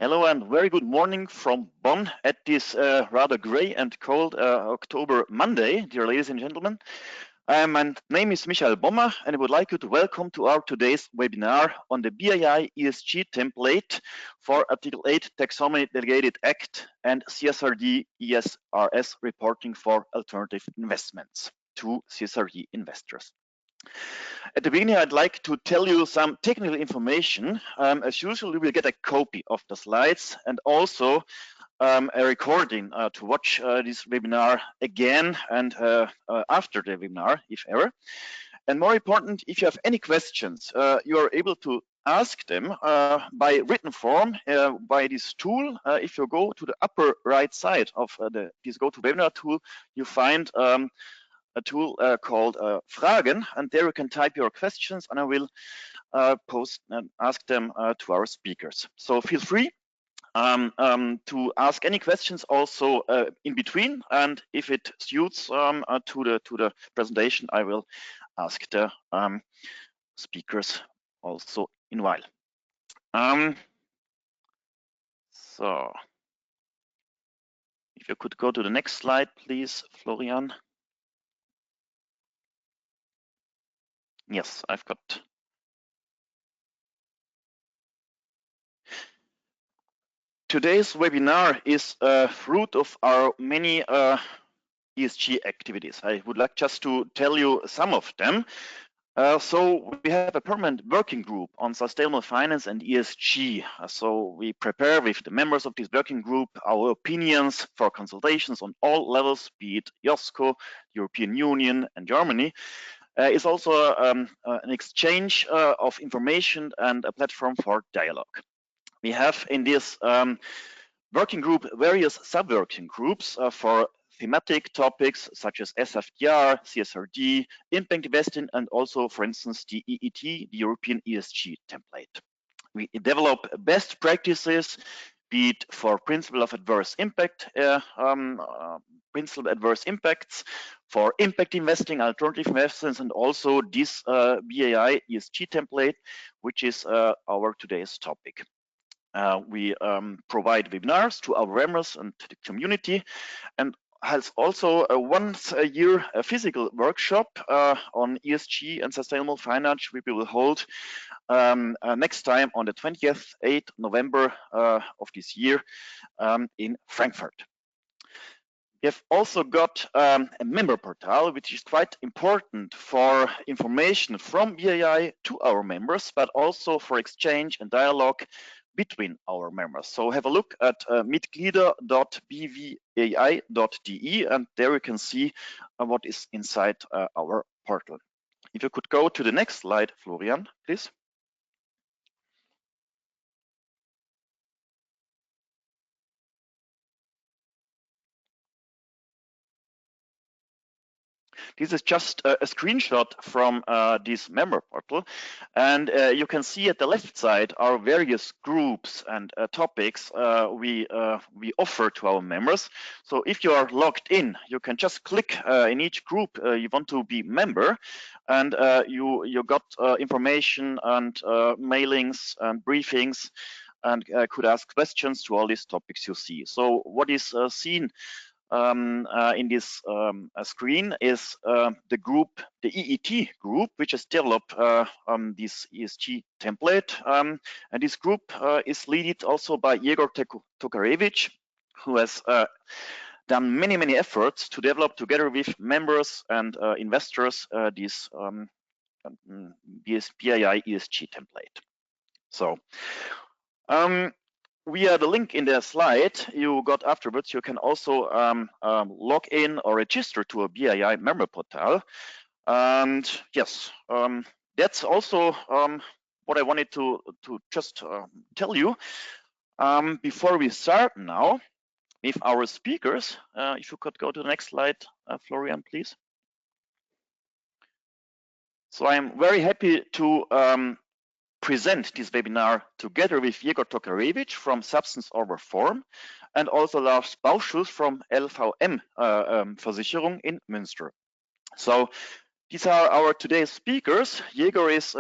Hello and very good morning from Bonn at this rather grey and cold October Monday, dear ladies and gentlemen. My name is Michael Bommer and I would like you to welcome to our today's webinar on the BAI ESG template for Article 8 Taxonomy Delegated Act and CSRD ESRS reporting for alternative investments to CSRD investors. At the beginning, I'd like to tell you some technical information. As usual, you will get a copy of the slides and also a recording to watch this webinar again and after the webinar, if ever. And more important, if you have any questions, you are able to ask them by written form by this tool. If you go to the upper right side of this GoToWebinar tool, you find a tool called Fragen, and there you can type your questions and I will post and ask them to our speakers. So feel free to ask any questions also in between, and if it suits to the presentation, I will ask the speakers also in a while. So if you could go to the next slide, please, Florian. Yes, I've got. Today's webinar is a fruit of our many ESG activities. I would like just to tell you some of them. So we have a permanent working group on sustainable finance and ESG. So we prepare with the members of this working group our opinions for consultations on all levels, be it IOSCO, European Union and Germany. It's also an exchange of information and a platform for dialogue. We have in this working group various sub-working groups for thematic topics such as SFDR, CSRD, impact investing, and also, for instance, the EET, the European ESG template. We develop best practices, be it for principle of adverse impact, principle of adverse impacts, for impact investing, alternative investments, and also this BAI ESG template, which is our today's topic. We provide webinars to our members and to the community, and has also once a year a physical workshop on ESG and sustainable finance, which we will hold next time on the 28th November of this year in Frankfurt. We have also got a member portal, which is quite important for information from BAI to our members, but also for exchange and dialogue between our members. So have a look at mitglieder.bwai.de, and there you can see what is inside our portal. If you could go to the next slide, Florian, please. This is just a screenshot from this member portal, and you can see at the left side our various groups and topics we offer to our members. So if you are logged in, you can just click in each group you want to be member, and you got information and mailings and briefings, and could ask questions to all these topics you see. So what is seen in this screen is the group, the EET group, which has developed this ESG template. And this group is led also by Jegor Tokarevich, who has done many efforts to develop together with members and investors this BAI ESG template. So via the link in the slide you got afterwards, you can also log in or register to a BAI member portal. And yes, that's also what I wanted to just tell you. Before we start now with our speakers, if you could go to the next slide, Florian, please. So I'm very happy to present this webinar together with Jegor Tokarevich from Substance Over Form and also Lars Bauschus from LVM Versicherung in Münster. So These are our today's speakers. Jegor is,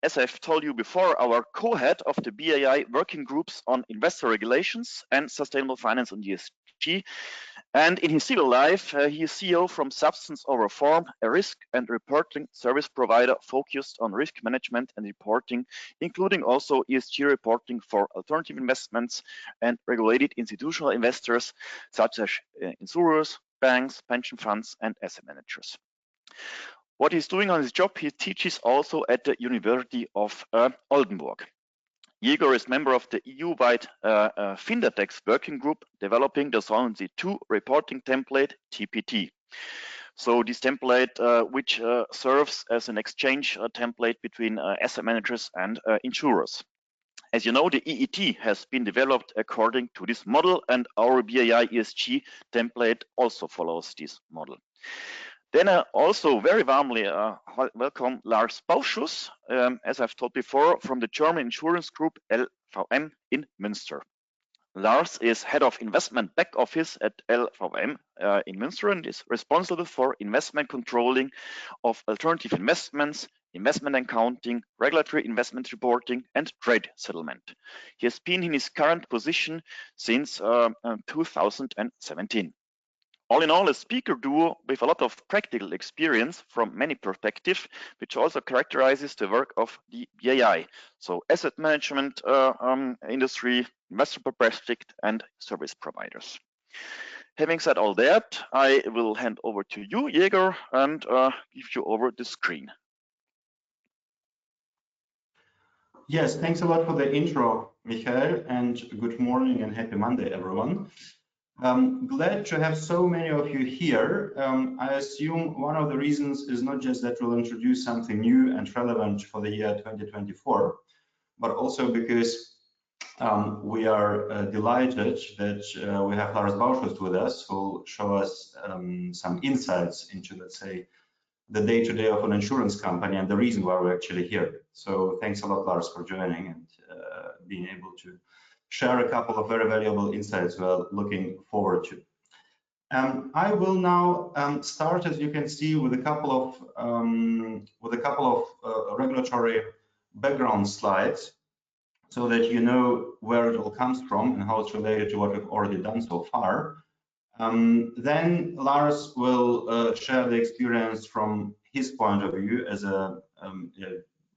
as I've told you before, our co-head of the BAI working groups on investor regulations and sustainable finance and ESG. And in his civil life, he is CEO from Substance Over Form, a risk and reporting service provider focused on risk management and reporting, including also ESG reporting for alternative investments and regulated institutional investors, such as insurers, banks, pension funds, and asset managers. What he's doing on his job, he teaches also at the University of Oldenburg. Jegor is member of the EU-wide FinDataX working group developing the Solvency II reporting template, TPT. So this template, which serves as an exchange template between asset managers and insurers. As you know, the EET has been developed according to this model, and our BAI ESG template also follows this model. Then also very warmly welcome Lars Bauschus, as I've told before, from the German insurance group LVM in Münster. Lars is head of investment back office at LVM in Münster and is responsible for investment controlling of alternative investments, investment accounting, regulatory investment reporting, and trade settlement. He has been in his current position since 2017. All in all, a speaker duo with a lot of practical experience from many perspectives, which also characterizes the work of the BAI. So asset management industry, investor perspective, and service providers. Having said all that, I will hand over to you, Jegor, and give you over the screen. Yes, thanks a lot for the intro, Michael, and good morning and happy Monday, everyone. Glad to have so many of you here. I assume one of the reasons is not just that we'll introduce something new and relevant for the year 2024, but also because we are delighted that we have Lars Bauschus with us, who will show us some insights into, let's say, the day-to-day of an insurance company and the reason why we're actually here. So thanks a lot, Lars, for joining and being able to share a couple of very valuable insights we're looking forward to. I will now start, as you can see, with a couple of regulatory background slides, so that you know where it all comes from and how it's related to what we've already done so far. Then Lars will share the experience from his point of view as a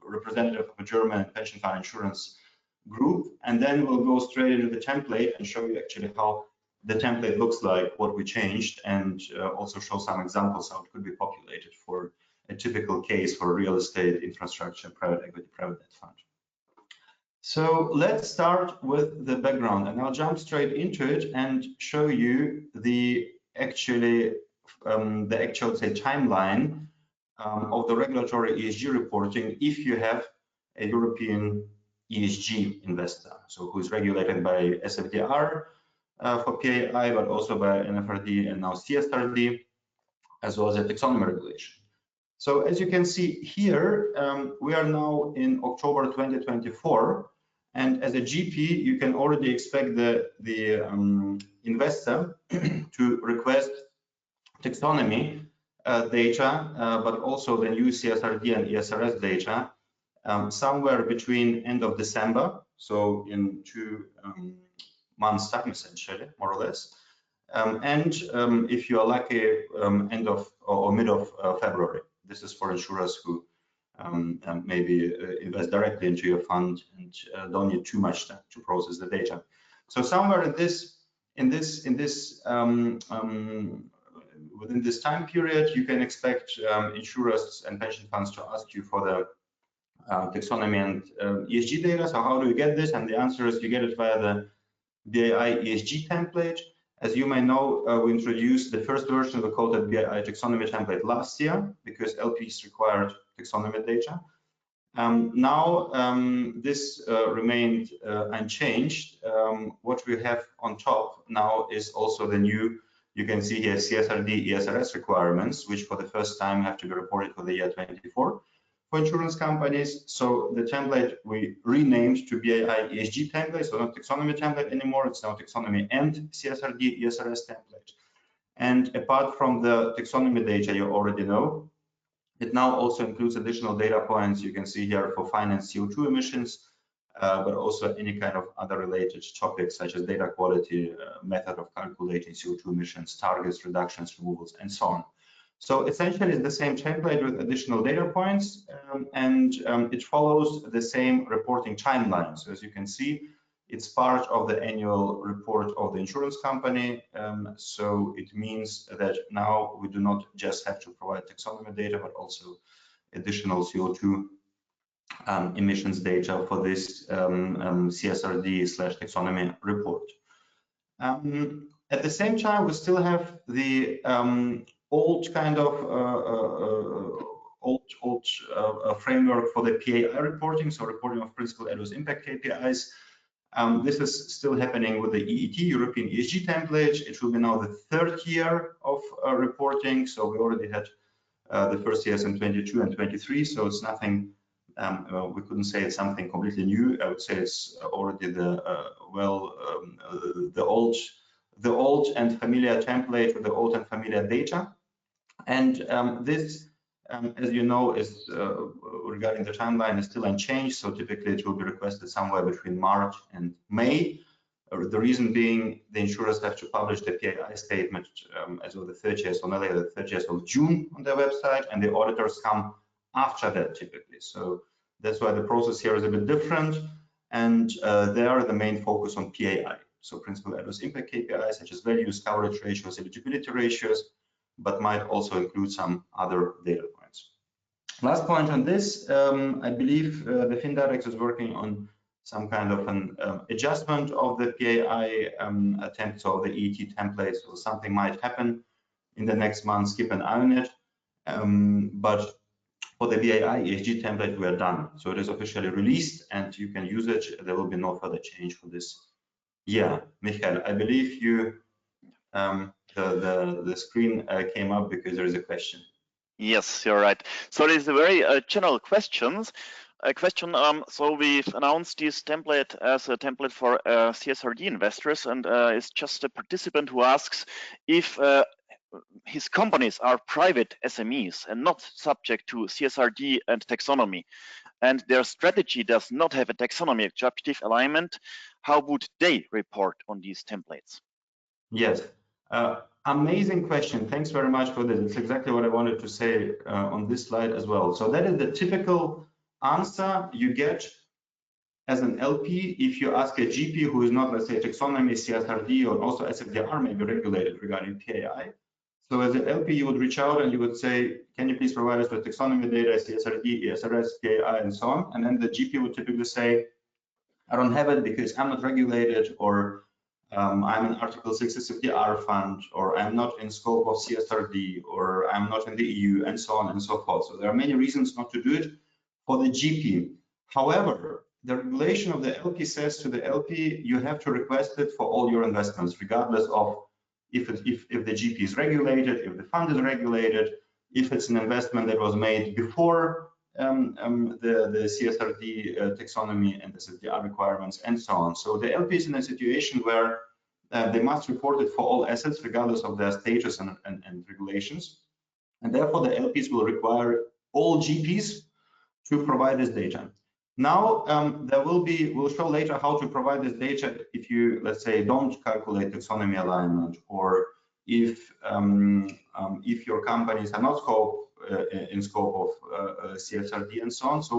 representative of a German pension fund insurance group, and then we'll go straight into the template and show you actually how the template looks like, what we changed, and also show some examples how it could be populated for a typical case for real estate, infrastructure, private equity, private debt fund. So let's start with the background, and I'll jump straight into it and show you the actual say timeline of the regulatory ESG reporting if you have a European ESG investor, so who is regulated by SFDR for PAI, but also by NFRD and now CSRD, as well as a taxonomy regulation. So as you can see here, we are now in October 2024, and as a GP, you can already expect the investor to request taxonomy data, but also the new CSRD and ESRS data somewhere between end of December, so in 2 months' time, essentially, more or less, and if you are lucky, end of or mid of February. This is for insurers who maybe invest directly into your fund and don't need too much time to process the data. So somewhere within this time period, you can expect insurers and pension funds to ask you for the taxonomy and ESG data. So how do you get this? And the answer is you get it via the BAI ESG template. As you may know, we introduced the first version, we called it BAI taxonomy template last year because LPs required taxonomy data. Now this remained unchanged. What we have on top now is also the new, you can see here, CSRD ESRS requirements, which for the first time have to be reported for the year 24 for insurance companies. So the template we renamed to BAI ESG template, so not taxonomy template anymore, it's now taxonomy and CSRD ESRS template. And apart from the taxonomy data you already know, It now also includes additional data points you can see here for finance CO2 emissions, but also any kind of other related topics such as data quality, method of calculating CO2 emissions, targets, reductions, removals, and so on. So essentially it's the same template with additional data points, and it follows the same reporting timeline. So as you can see, it's part of the annual report of the insurance company. So it means that now we do not just have to provide taxonomy data, but also additional CO2 emissions data for this CSRD/taxonomy report. At the same time, we still have the old kind of framework for the PAI reporting, so reporting of principal adverse impact KPIs. This is still happening with the EET, European ESG template. It will be now the third year of reporting. So we already had the first years in 22 and 23. So it's nothing, we couldn't say it's something completely new. I would say it's already the, the old and familiar template with the old and familiar data. And this, as you know, is regarding the timeline is still unchanged. So typically it will be requested somewhere between March and May. The reason being the insurers have to publish the PAI statement as of the 30th or no later the 30th of June on their website, and the auditors come after that typically. So that's why the process here is a bit different. And they are the main focus on PAI. So principal adverse impact KPIs such as values, coverage ratios, eligibility ratios, but might also include some other data points. Last point on this, I believe the FinDirect is working on some kind of an adjustment of the PAI attempt, so the EET template, so something might happen in the next months, keep an eye on it. But for the BAI ESG template, we are done. So it is officially released and you can use it. There will be no further change for this year. Michael, I believe you, the screen came up because there is a question. Yes, you're right. So there's a very general question. So we've announced this template as a template for CSRD investors, and it's just a participant who asks if his companies are private SMEs and not subject to CSRD and taxonomy, and their strategy does not have a taxonomy objective alignment, how would they report on these templates? Yes. Amazing question. Thanks very much for this. It's exactly what I wanted to say on this slide as well. So that is the typical answer you get as an LP if you ask a GP who is not, let's say, taxonomy, CSRD, or also SFDR may be regulated regarding PAI. So as an LP, you would reach out and you would say, can you please provide us with taxonomy data, CSRD, ESRS, PAI, and so on. And then the GP would typically say, I don't have it because I'm not regulated, or I'm an Article 6 SFDR fund, or I'm not in scope of CSRD, or I'm not in the EU, and so on and so forth. So there are many reasons not to do it for the GP. However, the regulation of the LP says to the LP, you have to request it for all your investments, regardless of if the GP is regulated, if the fund is regulated, if it's an investment that was made before the CSRD taxonomy and the SFDR requirements and so on. So the LP is in a situation where they must report it for all assets regardless of their status and regulations. And therefore the LPs will require all GPs to provide this data. Now we'll show later how to provide this data if you, let's say, don't calculate taxonomy alignment, or if your companies are not in scope of CSRD and so on. So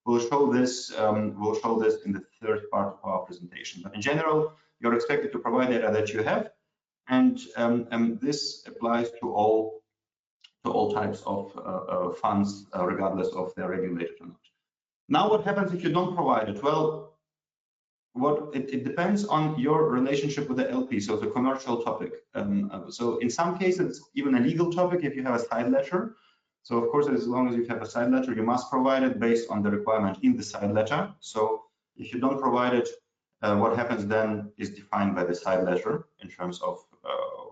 we'll show this in the third part of our presentation. But in general, you're expected to provide data that you have, and this applies to all types of funds, regardless of their regulated or not. Now, what happens if you don't provide it? Well, it depends on your relationship with the LP, so it's a commercial topic. So in some cases, even a legal topic if you have a side letter. So of course, as long as you have a side letter, you must provide it based on the requirement in the side letter. So if you don't provide it, what happens then is defined by the side letter in terms of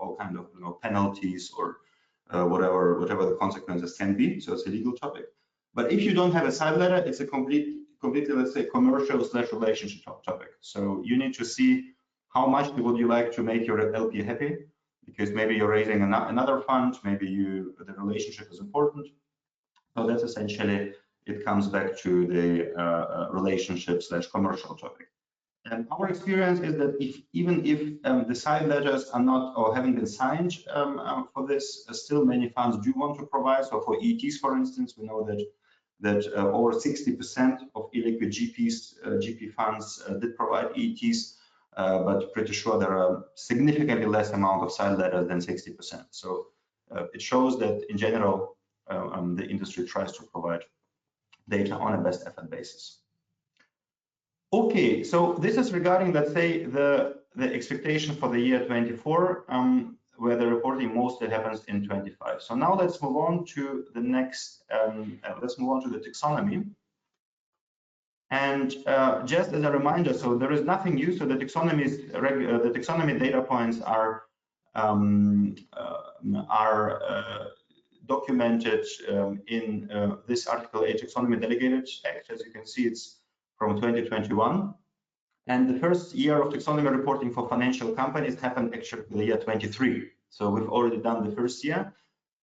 all kind of penalties or whatever the consequences can be. So it's a legal topic. But if you don't have a side letter, it's a completely, let's say, commercial/relationship topic. So you need to see how much would you like to make your LP happy, because maybe you're raising another fund, maybe the relationship is important. So that's essentially, it comes back to the relationship/commercial topic. And our experience is that even if the side ledgers are not or haven't been signed for this, still many funds do want to provide. So for ETs, for instance, we know that over 60% of illiquid GP funds did provide ETs, but pretty sure there are significantly less amount of side letters than 60%. So it shows that in general, the industry tries to provide data on a best effort basis. Okay, so this is regarding, let's say, the expectation for the year 24, where the reporting mostly happens in 25. So now let's move on to the next, let's move on to the taxonomy. And just as a reminder, so there is nothing new. So the taxonomy data points are documented in this Article 8 Taxonomy Delegated Act. As you can see, it's from 2021. And the first year of taxonomy reporting for financial companies happened actually in the year 23. So we've already done the first year,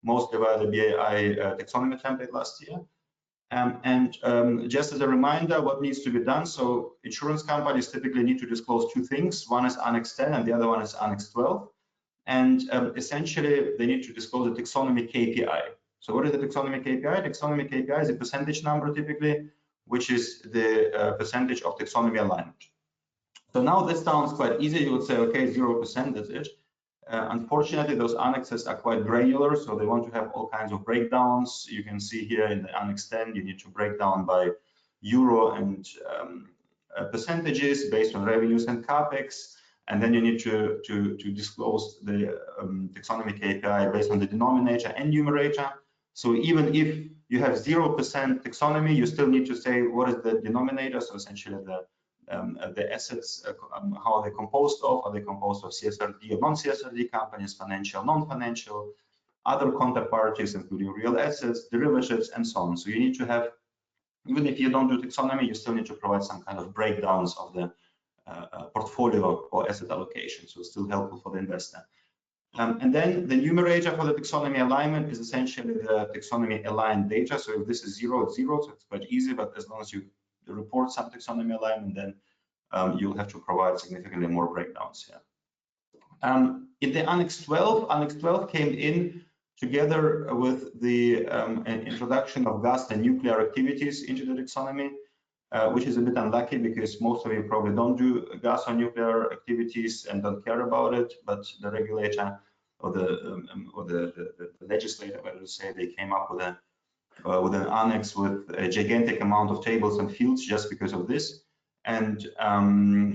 mostly via the BAI taxonomy template last year. Just as a reminder, what needs to be done. So insurance companies typically need to disclose two things. One is Annex 10 and the other one is Annex 12. And essentially, they need to disclose a taxonomy KPI. So what is the taxonomy KPI? Taxonomy KPI is a percentage number typically, which is the percentage of taxonomy alignment. So now this sounds quite easy. You would say, okay, 0%, that's it. Unfortunately, those annexes are quite granular, so they want to have all kinds of breakdowns. You can see here in the Annex 10, you need to break down by euro and percentages based on revenues and capex, and then you need to disclose the taxonomy KPI based on the denominator and numerator. So even if you have 0% taxonomy, you still need to say what is the denominator. So essentially the assets, how are they composed of? Are they composed of CSRD or non-CSRD companies, financial, non-financial, other counterparties, including real assets, derivatives, and so on. So you need to have, even if you don't do taxonomy, you still need to provide some kind of breakdowns of the portfolio or asset allocation. So it's still helpful for the investor. And then the numerator for the taxonomy alignment is essentially the taxonomy aligned data. So if this is 0, it's 0, so it's quite easy, but as long as you report some taxonomy alignment, then you'll have to provide significantly more breakdowns here. In the Annex 12 came in together with the introduction of gas and nuclear activities into the taxonomy, which is a bit unlucky because most of you probably don't do gas or nuclear activities and don't care about it, but the regulator or the legislator, I would say, they came up with an annex with a gigantic amount of tables and fields just because of this. And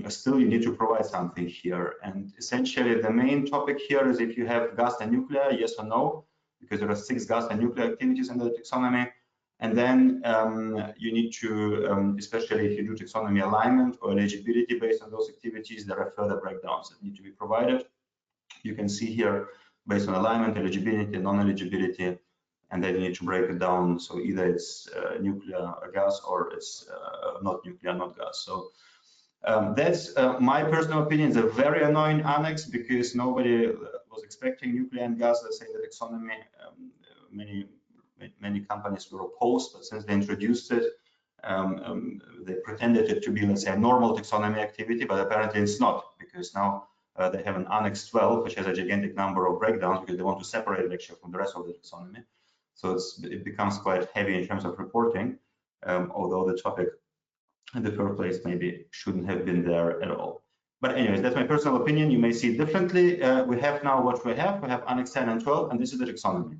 still you need to provide something here. And essentially the main topic here is if you have gas and nuclear, yes or no, because there are 6 gas and nuclear activities in the taxonomy. And then you need to, especially if you do taxonomy alignment or eligibility based on those activities, there are further breakdowns that need to be provided. You can see here based on alignment, eligibility, non-eligibility, and then you need to break it down. So either it's nuclear or gas, or it's not nuclear, not gas. So that's my personal opinion. It's a very annoying annex because nobody was expecting nuclear and gas, let's say, the taxonomy. Many companies were opposed, but since they introduced it, they pretended it to be, let's say, a normal taxonomy activity, but apparently it's not, because now they have an Annex 12, which has a gigantic number of breakdowns because they want to separate it actually from the rest of the taxonomy. So it becomes quite heavy in terms of reporting, although the topic in the first place maybe shouldn't have been there at all. But anyways, that's my personal opinion. You may see it differently. We have now what we have. We have Annex 10 and 12, and this is the taxonomy.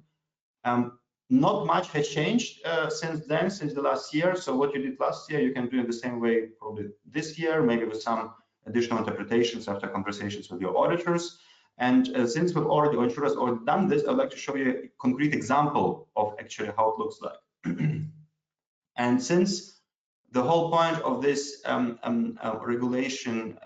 Not much has changed since then, since the last year. So what you did last year, you can do it the same way probably this year, maybe with some additional interpretations after conversations with your auditors. And since we've already, or insurers already done this, I'd like to show you a concrete example of actually how it looks like. And since the whole point of this regulation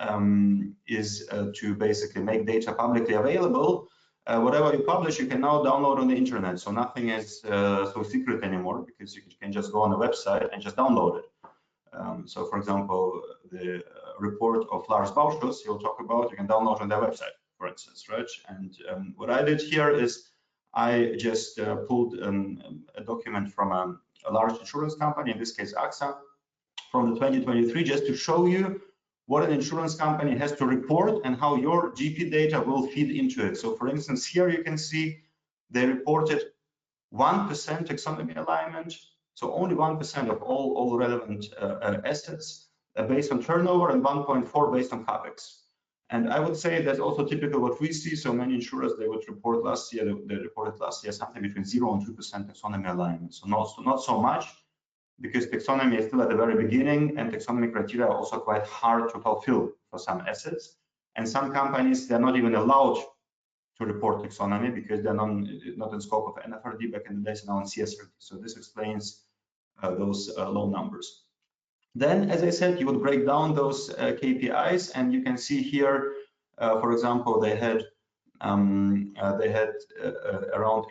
is to basically make data publicly available, whatever you publish, you can now download on the internet. So nothing is so secret anymore, because you can just go on the website and just download it. So for example, the report of Lars Bauschus, he'll talk about, you can download on their website, for instance, right? And what I did here is I just pulled a document from a large insurance company, in this case AXA, from the 2023, just to show you what an insurance company has to report and how your GP data will feed into it. So for instance, here you can see they reported 1% taxonomy alignment, so only 1% of all relevant assets based on turnover, and 1.4 based on capex. And I would say that's also typical what we see. So many insurers, they would report last year, they reported last year something between 0 and 2% taxonomy alignment. So not so much, because taxonomy is still at the very beginning, and taxonomy criteria are also quite hard to fulfill for some assets. And some companies, they're not even allowed to report taxonomy because they're not in scope of NFRD back in the days, now in CSRD. So this explains those low numbers. Then, as I said, you would break down those KPIs, and you can see here, for example, they had around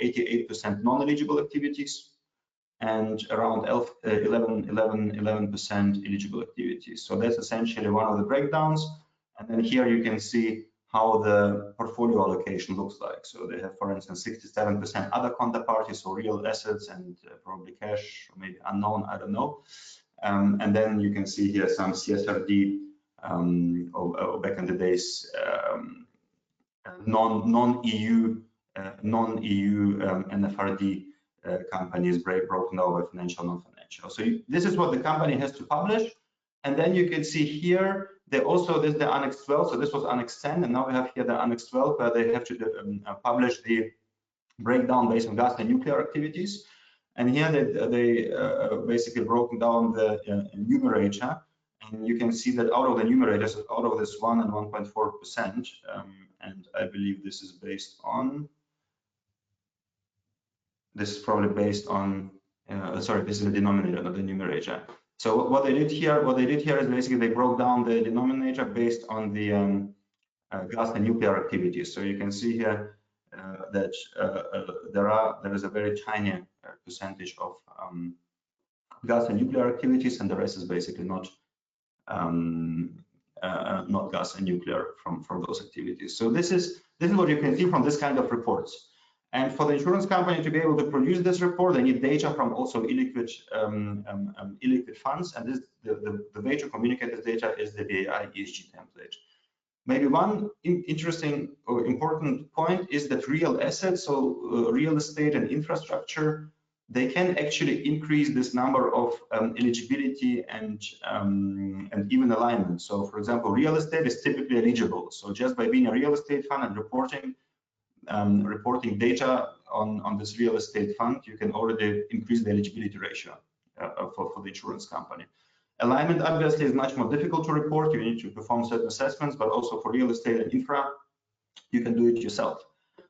88% non-eligible activities and around 11% eligible activities. So that's essentially one of the breakdowns. And then here you can see how the portfolio allocation looks like. So they have, for instance, 67% other counterparties, so real assets and probably cash, or maybe unknown, I don't know. And then you can see here some CSRD back in the days, non-EU NFRD companies broken over financial, non-financial. So this is what the company has to publish. And then you can see here, they also, this is the Annex 12, so this was Annex 10, and now we have here the Annex 12, where they have to publish the breakdown based on gas and nuclear activities. And here they basically broken down the numerator, and you can see that out of the numerators, out of this 1 and 1.4%, and I believe this is based on, this is probably based on, sorry, this is the denominator, not the numerator. So what they did here is basically they broke down the denominator based on the gas and nuclear activities. So you can see here that there is a very tiny percentage of gas and nuclear activities, and the rest is basically not gas and nuclear from those activities. So this is what you can see from this kind of reports. And for the insurance company to be able to produce this report, they need data from also illiquid funds, and this, the way to communicate this data is the BAI ESG template. Maybe one interesting or important point is that real assets, so real estate and infrastructure, they can actually increase this number of eligibility and even alignment. So for example, real estate is typically eligible. So just by being a real estate fund and reporting data on this real estate fund, you can already increase the eligibility ratio for the insurance company. Alignment obviously is much more difficult to report. You need to perform certain assessments, but also for real estate and infra, you can do it yourself.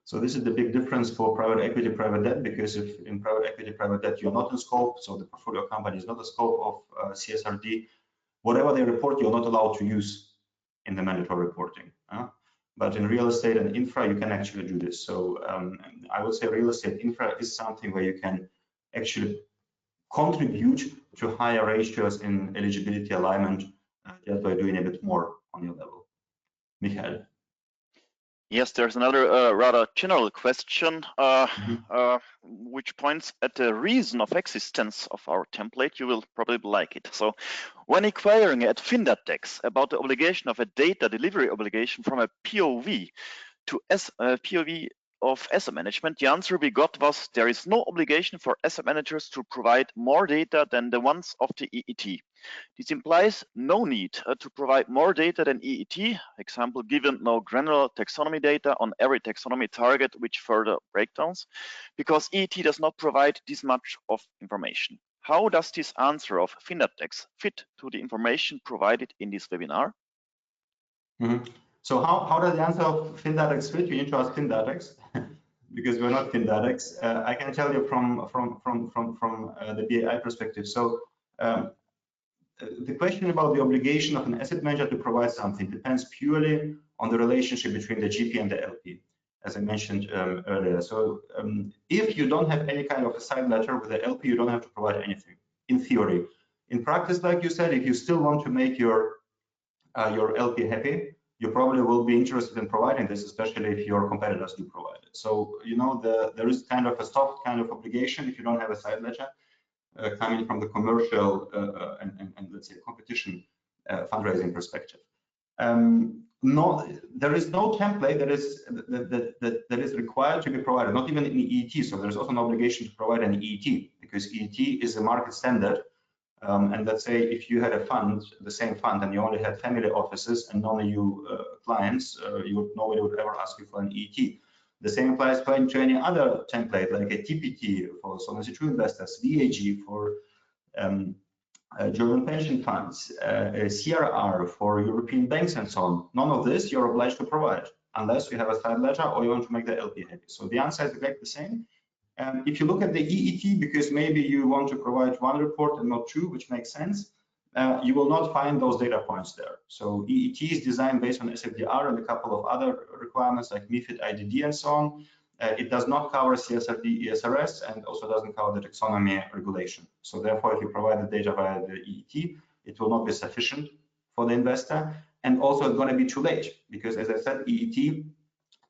So this is the big difference for private equity, private debt, because if in private equity, private debt, you're not in scope, so the portfolio company is not the scope of CSRD. Whatever they report, you're not allowed to use in the mandatory reporting. But in real estate and infra, you can actually do this. So I would say real estate infra is something where you can actually contribute to higher ratios in eligibility alignment just by doing a bit more on your level. Michael. Yes, there's another rather general question which points at the reason of existence of our template. You will probably like it. So when inquiring at Findatex about the obligation of a data delivery obligation from a POV to POV of asset management, the answer we got was there is no obligation for asset managers to provide more data than the ones of the EET. This implies no need to provide more data than EET, example given no granular taxonomy data on every taxonomy target, which further breakdowns, because EET does not provide this much of information. How does this answer of Findatex fit to the information provided in this webinar? So how does the answer of Findatex fit? You need to ask Findatex because we're not Findatex. I can tell you from the BAI perspective. So the question about the obligation of an asset manager to provide something depends purely on the relationship between the GP and the LP, as I mentioned earlier. So if you don't have any kind of a side letter with the LP, you don't have to provide anything, in theory. In practice, like you said, if you still want to make your LP happy, you probably will be interested in providing this, especially if your competitors do provide it. So, you know, there is kind of a soft kind of obligation if you don't have a side ledger coming from the commercial and let's say competition fundraising perspective. There is no template that is required to be provided, not even in EET. So there's also an obligation to provide an EET, because EET is a market standard. And let's say if you had a fund, the same fund, and you only had family offices and none of you clients, nobody would ever ask you for an EET. The same applies to any other template, like a TPT for Solvency II investors, VAG for German pension funds, a CRR for European banks, and so on. None of this you're obliged to provide unless you have a side ledger or you want to make the LP happy. So the answer is exactly the same. If you look at the EET, because maybe you want to provide one report and not two, which makes sense, you will not find those data points there. So EET is designed based on SFDR and a couple of other requirements like MiFID, IDD, and so on. It does not cover CSRD ESRS and also doesn't cover the taxonomy regulation. So therefore, if you provide the data via the EET, it will not be sufficient for the investor. And also it's going to be too late, because as I said, EET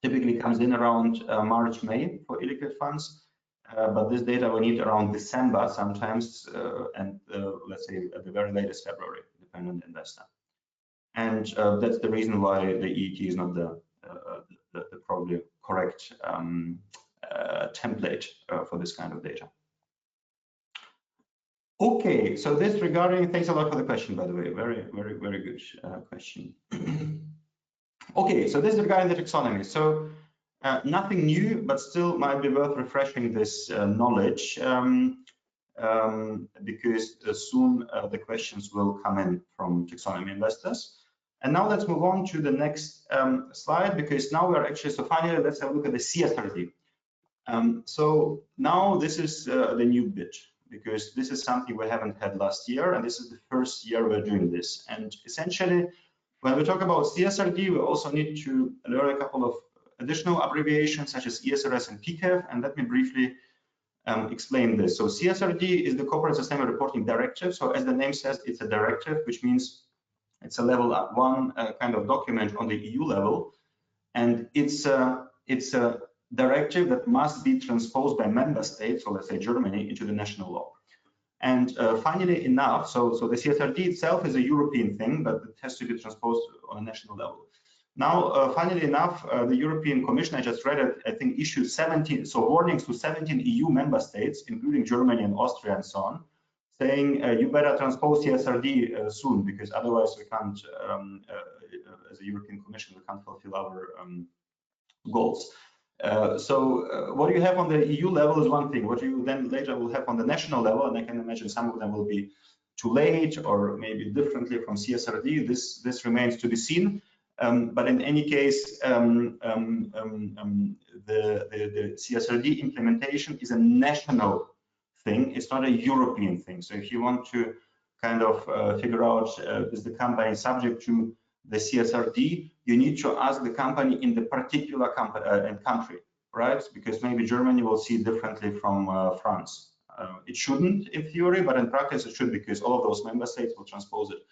typically comes in around March, May for illiquid funds. But this data we need around December sometimes, and let's say at the very latest February, depending on the investor. And that's the reason why the EET is not the probably correct template for this kind of data. Okay, so this regarding, thanks a lot for the question, by the way, very good question. Okay, so this is regarding the taxonomy. So nothing new, but still might be worth refreshing this knowledge, because soon the questions will come in from taxonomy investors. And now let's move on to the next slide, because now we're actually, so finally, let's have a look at the CSRD. So now this is the new bit, because this is something we haven't had last year, and this is the first year we're doing this. And essentially, when we talk about CSRD, we also need to learn a couple of additional abbreviations such as ESRS and PCAF, and let me briefly explain this. So CSRD is the Corporate Sustainability Reporting Directive. So as the name says, it's a directive, which means it's a level 1 kind of document on the EU level, and it's a directive that must be transposed by member states, so let's say Germany, into the national law. And finally enough, so the CSRD itself is a European thing, but it has to be transposed on a national level. Now, funnily enough, the European Commission, I just read it, I think issued 17, so warnings to 17 EU member states, including Germany and Austria and so on, saying you better transpose CSRD soon, because otherwise we can't, as a European Commission, we can't fulfill our goals. So what you have on the EU level is one thing. What you then later will have on the national level, and I can imagine some of them will be too late or maybe differently from CSRD. This remains to be seen. But in any case, the CSRD implementation is a national thing. It's not a European thing. So if you want to kind of figure out is the company subject to the CSRD, you need to ask the company in the particular country, right? Because maybe Germany will see it differently from France. It shouldn't in theory, but in practice it should, because all of those member states will transpose it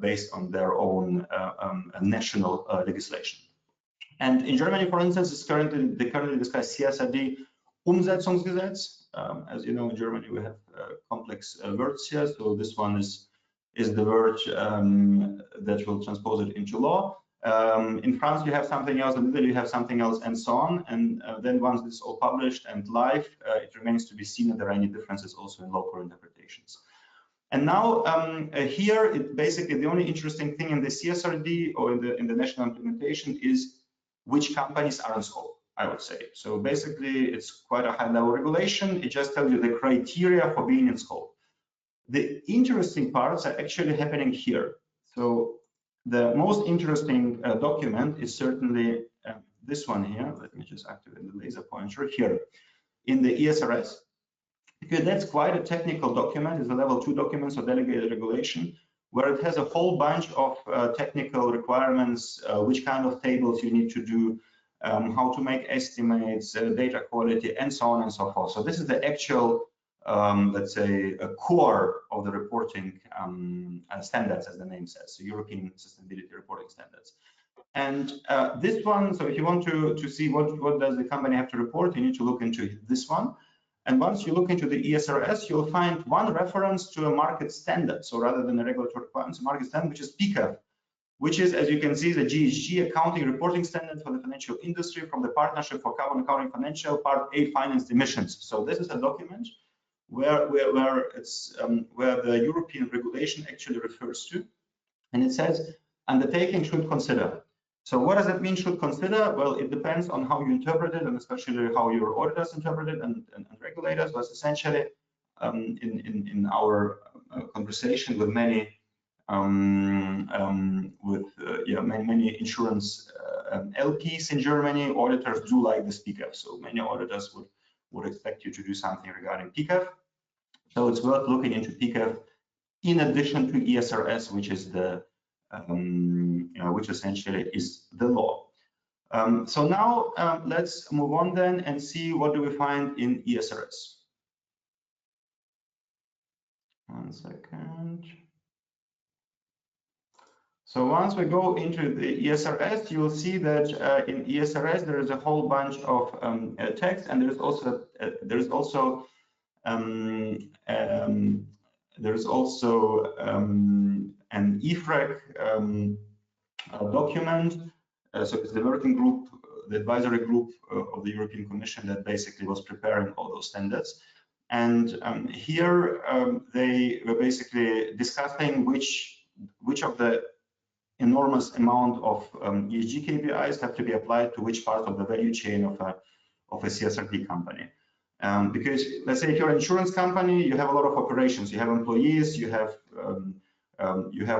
based on their own national legislation. And in Germany, for instance, it's they currently discuss CSRD Umsetzungsgesetz. As you know, in Germany we have complex words here. So this one is the word that will transpose it into law. In France, you have something else. In Italy, you have something else, and so on. And then once this is all published and live, it remains to be seen if there are any differences also in local interpretations. And now here, basically the only interesting thing in the CSRD or in the national implementation is which companies are in scope, I would say. So basically, it's quite a high-level regulation. It just tells you the criteria for being in scope. The interesting parts are actually happening here. So the most interesting document is certainly this one here. Let me just activate the laser pointer here in the ESRS. Because that's quite a technical document. It's a level 2 document, so delegated regulation, where it has a whole bunch of technical requirements, which kind of tables you need to do, how to make estimates, data quality, and so on and so forth. So this is the actual let's say, a core of the reporting standards, as the name says, so European Sustainability Reporting Standards. And this one, so if you want to see what does the company have to report, you need to look into this one. And once you look into the ESRS, you'll find one reference to a market standard. So rather than a regulatory requirements, a market standard, which is PCAF, which is, as you can see, the GHG accounting reporting standard for the financial industry from the Partnership for Carbon Accounting Financial Part A Financed Emissions. So this is a document where the European regulation actually refers to, and it says undertaking should consider. So what does that mean, should consider? Well, it depends on how you interpret it, and especially how your auditors interpret it and regulators. But essentially, in our conversation with many many insurance LPs in Germany, auditors do like this PCAF. So many auditors would expect you to do something regarding PCAF. So it's worth looking into PCAF in addition to ESRS, which is the which essentially is the law. So now let's move on then and see what do we find in ESRS. One second. So once we go into the ESRS, you'll see that in ESRS there is a whole bunch of text, and there's also an EFRAG document. So it's the working group, the advisory group of the European Commission that basically was preparing all those standards. And here they were basically discussing which of the enormous amount of ESG KPIs have to be applied to which part of the value chain of a CSRD company. Because let's say if you're an insurance company, you have a lot of operations, you have employees, you have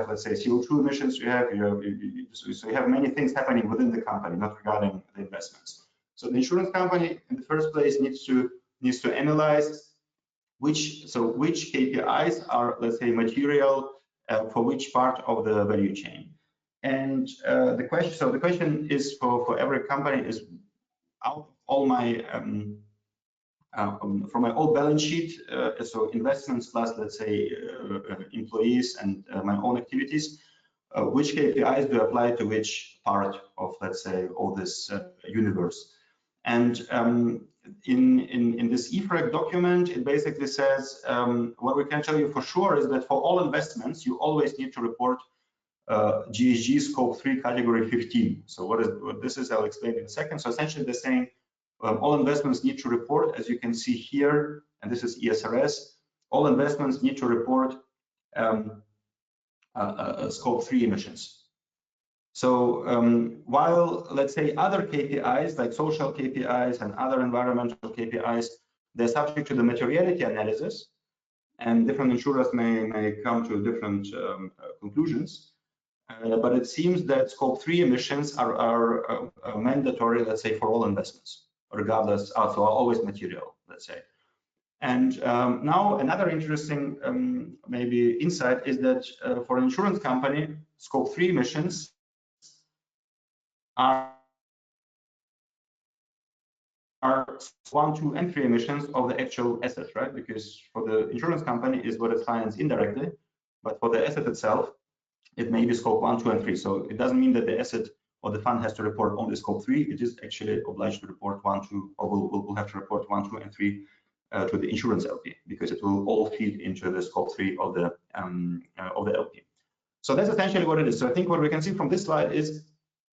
let's say CO2 emissions, so you have many things happening within the company, not regarding the investments. So the insurance company in the first place needs to analyze which KPIs are, let's say, material for which part of the value chain. And the question is for every company is, out of all my from my old balance sheet, so investments plus, let's say, employees and my own activities, which KPIs do apply to which part of, let's say, all this universe. And in this EFRAG document, it basically says, what we can tell you for sure is that for all investments, you always need to report GHG scope 3 category 15. So what this is, I'll explain in a second. So essentially they're saying all investments need to report, as you can see here, and this is ESRS, all investments need to report scope 3 emissions. So while, let's say, other KPIs like social KPIs and other environmental KPIs, they're subject to the materiality analysis, and different insurers may come to different conclusions. But it seems that scope 3 emissions are mandatory, let's say, for all investments, regardless, so are always material, let's say. And now another interesting maybe insight is that for an insurance company, scope 3 emissions are 1, 2, and 3 emissions of the actual asset, right? Because for the insurance company is what it finds indirectly, but for the asset itself, it may be scope 1, 2, and 3. So it doesn't mean that the asset or the fund has to report only scope 3. It is actually obliged to report 1, 2, or will have to report 1, 2, and 3 to the insurance LP, because it will all feed into the scope 3 of the LP. So that's essentially what it is. So I think what we can see from this slide is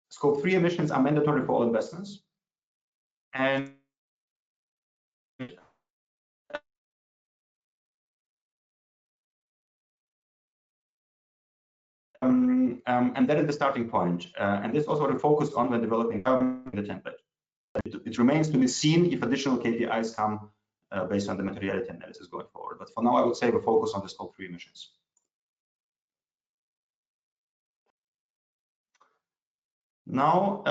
scope 3 emissions are mandatory for all investments, and that is the starting point. And this also what we focused on when developing the template. It remains to be seen if additional KPIs come based on the materiality analysis going forward. But for now, I would say we focus on the scope 3 emissions. Now,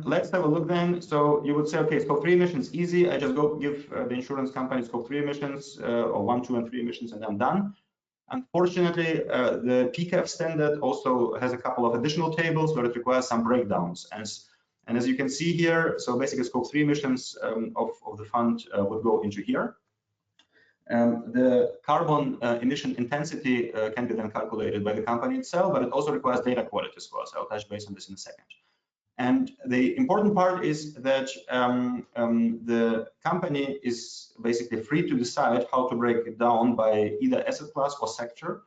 let's have a look then. So you would say, okay, scope 3 emissions, easy. I just go give the insurance company scope 3 emissions or 1, 2, and 3 emissions, and I'm done. Unfortunately, the PCAF standard also has a couple of additional tables where it requires some breakdowns. And as you can see here, so basically scope 3 emissions of the fund would go into here. The carbon emission intensity can be then calculated by the company itself, but it also requires data quality scores. I'll touch base on this in a second. And the important part is that the company is basically free to decide how to break it down by either asset class or sector.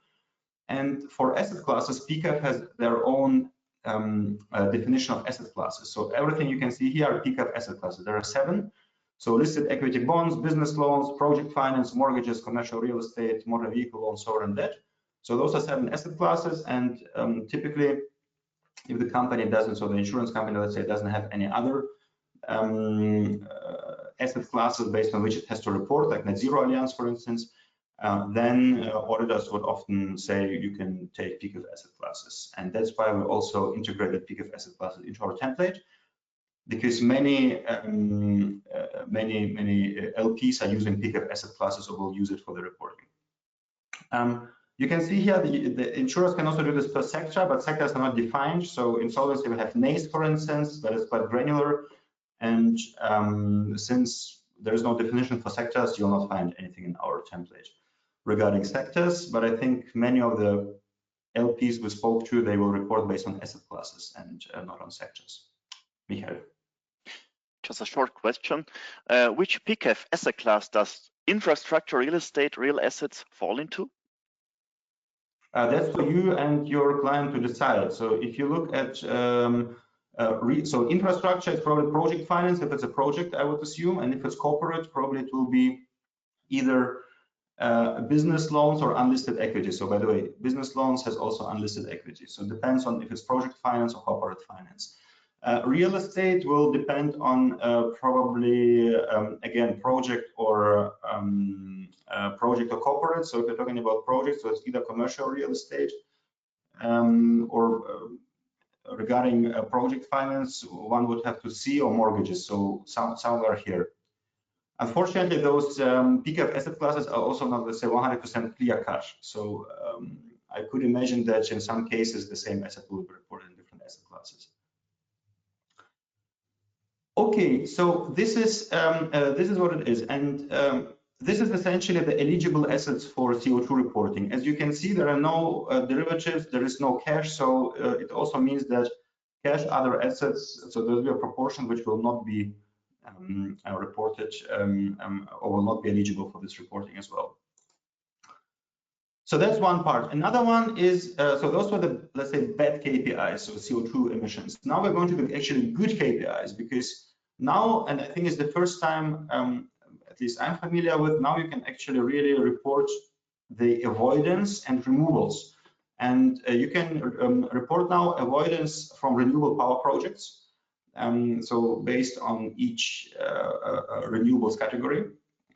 And for asset classes, PCAF has their own definition of asset classes. So everything you can see here are PCAF asset classes. There are 7. So listed equity bonds, business loans, project finance, mortgages, commercial real estate, motor vehicle loans, sovereign debt. So those are 7 asset classes, and typically, if the company doesn't, so the insurance company, let's say, doesn't have any other asset classes based on which it has to report, like Net Zero Alliance, for instance, then auditors would often say you can take PCAF asset classes. And that's why we also integrated PCAF asset classes into our template, because many LPs are using PCAF asset classes or will use it for the reporting. You can see here the insurers can also do this per sector, but sectors are not defined. So in solvency we have NACE, for instance, that is quite granular. And since there is no definition for sectors, you'll not find anything in our template regarding sectors. But I think many of the LPs we spoke to, they will report based on asset classes and not on sectors. Michael. Just a short question. Which PCAF asset class does infrastructure, real estate, real assets fall into? That's for you and your client to decide. So if you look at, so infrastructure is probably project finance, if it's a project, I would assume, and if it's corporate, probably it will be either business loans or unlisted equity. So by the way, business loans has also unlisted equity. So it depends on if it's project finance or corporate finance. Real estate will depend on probably, again, project or corporate. So if you're talking about projects, so it's either commercial real estate or regarding project finance, one would have to see, or mortgages. So somewhere here. Unfortunately, those PCAF asset classes are also not, let's say, 100% clear cut. So I could imagine that in some cases the same asset will be reported in different asset classes. Okay, so this is what it is, and this is essentially the eligible assets for CO2 reporting. As you can see, there are no derivatives, there is no cash, so it also means that cash, other assets, so there will be a proportion which will not be reported or will not be eligible for this reporting as well. So that's one part. Another one is, so those were the, let's say, bad KPIs, so CO2 emissions. Now we're going to the actually good KPIs, because now, and I think it's the first time, at least I'm familiar with, now you can actually really report the avoidance and removals. And you can report now avoidance from renewable power projects. So based on each renewables category.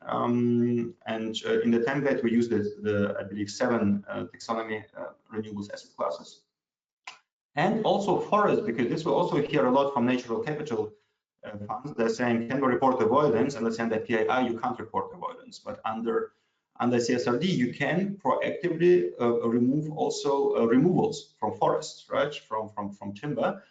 And in the template, we use the I believe 7 taxonomy renewables asset classes. And also forest, because this will also hear a lot from natural capital funds. They're saying, can we report avoidance? And let's say under PAI, you can't report avoidance. But under CSRD, you can proactively remove also removals from forests, right? From timber.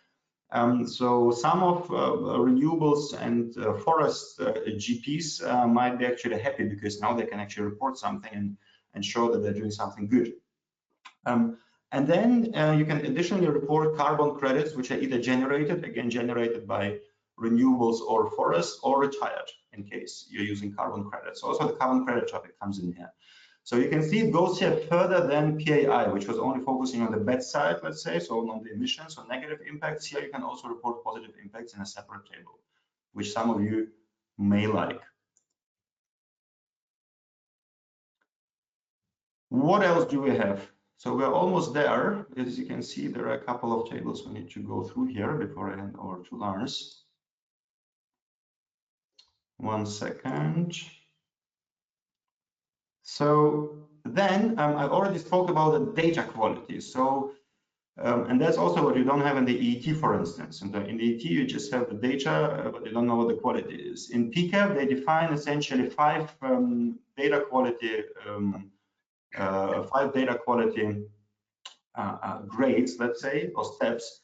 So some of renewables and forest GPs might be actually happy, because now they can actually report something and show that they're doing something good. And then you can additionally report carbon credits, which are either generated by renewables or forests, or retired, in case you're using carbon credits. Also the carbon credit topic comes in here. So you can see it goes here further than PAI, which was only focusing on the bad side, let's say, so on the emissions or negative impacts. Here you can also report positive impacts in a separate table, which some of you may like. What else do we have? So we're almost there. As you can see, there are a couple of tables we need to go through here before I hand over to Lars. 1 second. So then I already spoke about the data quality. So, and that's also what you don't have in the EET, for instance. In the EET, you just have the data, but you don't know what the quality is. In PCAF, they define essentially 5 data quality grades, let's say, or steps.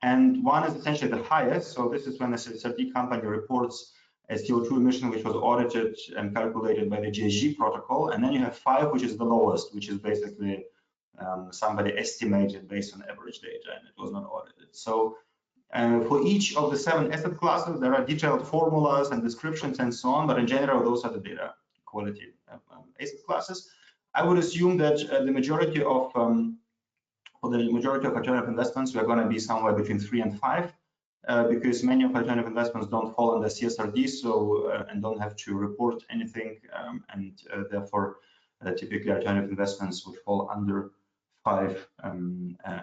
And one is essentially the highest. So this is when a CSRD company reports a CO2 emission which was audited and calculated by the GHG protocol, and then you have 5, which is the lowest, which is basically somebody estimated based on average data, and it was not audited. So for each of the 7 asset classes, there are detailed formulas and descriptions and so on, but in general, those are the data quality asset classes. I would assume that the majority of for the majority of alternative investments, we're going to be somewhere between 3 and 5, because many of alternative investments don't fall under CSRD, so and don't have to report anything, and therefore typically alternative investments would fall under 5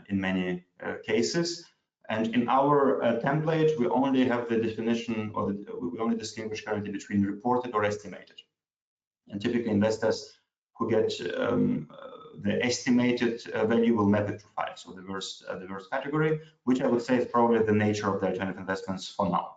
in many cases. And in our template, we only have the definition, or we only distinguish currently between reported or estimated. And typically investors who get the estimated value will map it to 5, so the worst category, which I would say is probably the nature of the alternative investments for now.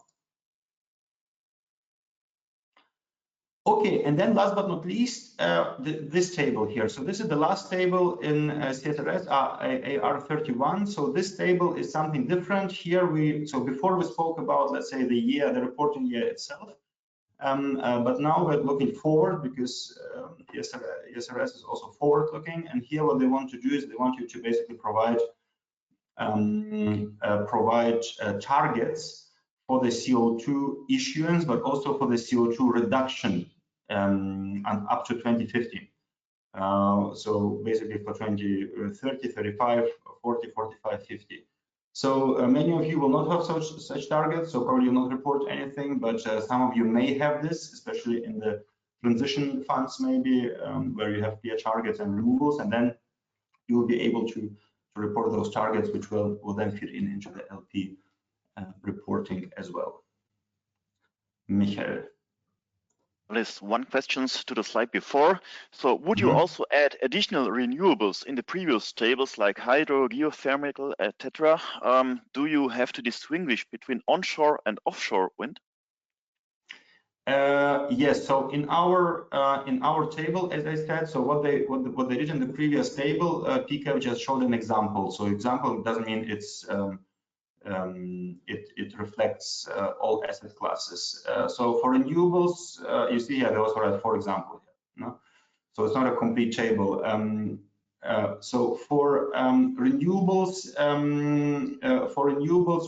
Okay, and then last but not least, this table here. So this is the last table in CSRS AR31. So this table is something different. Here so before we spoke about, let's say, the reporting year itself. But now we're looking forward, because ESRS is also forward-looking, and here what they want to do is they want you to basically provide targets for the CO2 issuance, but also for the CO2 reduction and up to 2050. So basically for 2030, 35, 40, 45, 50. So many of you will not have such targets, so probably you'll not report anything, but some of you may have this, especially in the transition funds maybe, where you have clear targets and removals, and then you will be able to report those targets, which will then fit into the LP reporting as well. Michael. There's one question to the slide before. So would you also add additional renewables in the previous tables like hydro, geothermal, etc.? Do you have to distinguish between onshore and offshore wind? Yes. So in our table, as I said, so what they did in the previous table, PCAV just showed an example. So example doesn't mean it's it reflects all asset classes. So for renewables, you see here, those are for example. No? So it's not a complete table. So for renewables,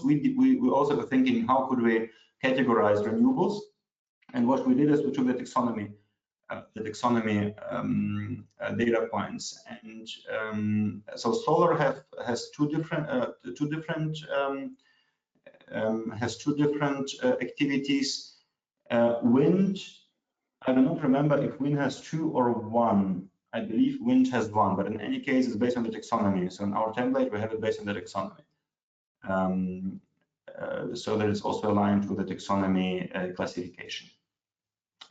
we also were thinking how could we categorize renewables, and what we did is we took the taxonomy data points, and so solar has two different activities. Wind, I do not remember if wind has 2 or 1. I believe wind has 1, but in any case, it's based on the taxonomy. So in our template, we have it based on the taxonomy. So that is also aligned with the taxonomy classification.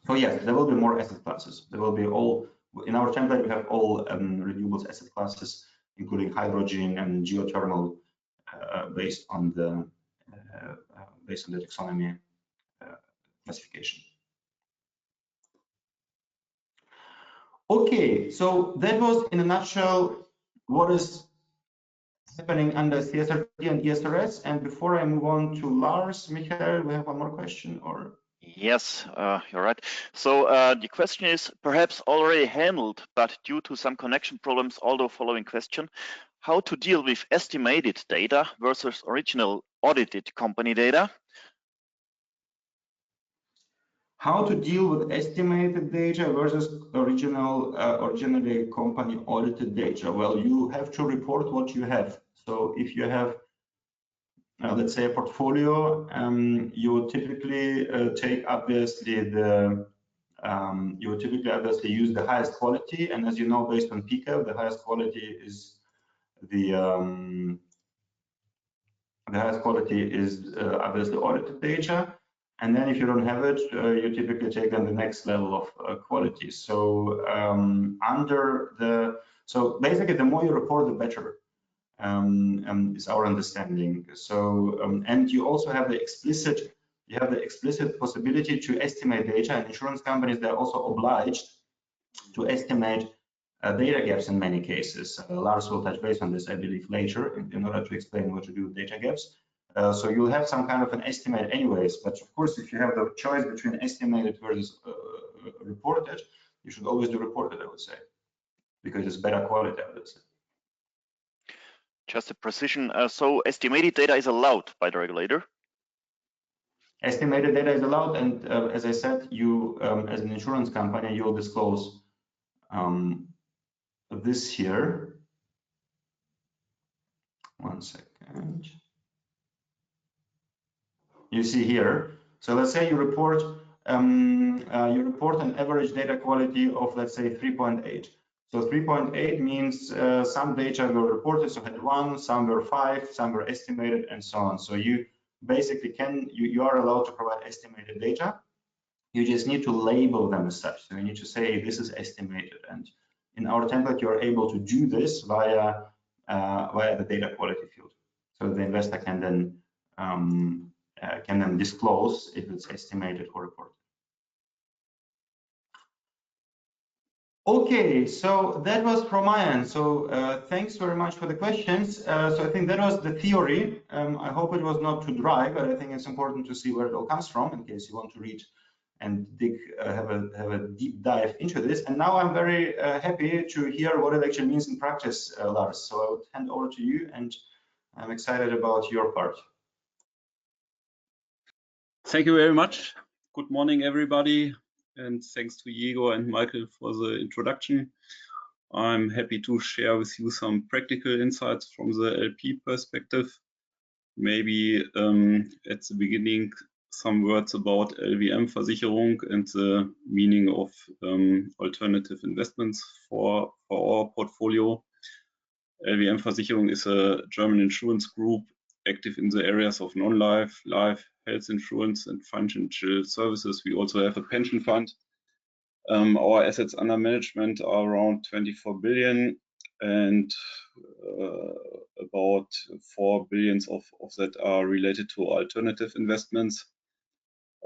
So yes, there will be more asset classes. There will be all, in our template, we have all renewables asset classes, including hydrogen and geothermal, based on the taxonomy classification. Okay, so that was in a nutshell what is happening under CSRD and ESRS. And before I move on to Lars, Michael, we have one more question, or? Yes, you're right. So the question is perhaps already handled, but due to some connection problems, although following question, how to deal with estimated data versus original audited company data? How to deal with estimated data versus originally company audited data? Well, you have to report what you have. So if you have, let's say, a portfolio, you would typically take obviously the use the highest quality, and as you know, based on PCAV, the highest quality is obviously audited data. And then if you don't have it, you typically take then the next level of quality. So so basically, the more you report, the better. Is our understanding. So and you also have the explicit possibility to estimate data, and insurance companies, they're also obliged to estimate data gaps in many cases. Lars will touch base on this, I believe, later in order to explain what to do with data gaps. So you'll have some kind of an estimate anyways, but of course, if you have the choice between estimated versus reported, you should always do reported, I would say, because it's better quality, I would say. Just a precision, so estimated data is allowed by the regulator? Estimated data is allowed, and as I said, you, as an insurance company, you'll disclose this here. One second. You see here. So let's say you report an average data quality of, let's say, 3.8. So 3.8 means some data were reported, so had 1, some were 5, some were estimated, and so on. So you basically you are allowed to provide estimated data. You just need to label them as such. So you need to say this is estimated, and in our template you are able to do this via the data quality field. So the investor can then disclose if it's estimated or reported. Okay, so that was from my end. So thanks very much for the questions. So I think that was the theory. I hope it was not too dry, but I think it's important to see where it all comes from in case you want to read and dig, have a deep dive into this. And now I'm very happy to hear what it actually means in practice, Lars. So I would hand over to you, and I'm excited about your part. Thank you very much. Good morning, everybody, and thanks to Jegor and Michael for the introduction. I'm happy to share with you some practical insights from the LP perspective. Maybe at the beginning, some words about LWM Versicherung and the meaning of alternative investments for our portfolio. LWM Versicherung is a German insurance group active in the areas of non-life, life, health insurance, and financial services. We also have a pension fund. Our assets under management are around 24 billion, and about 4 billion of that are related to alternative investments.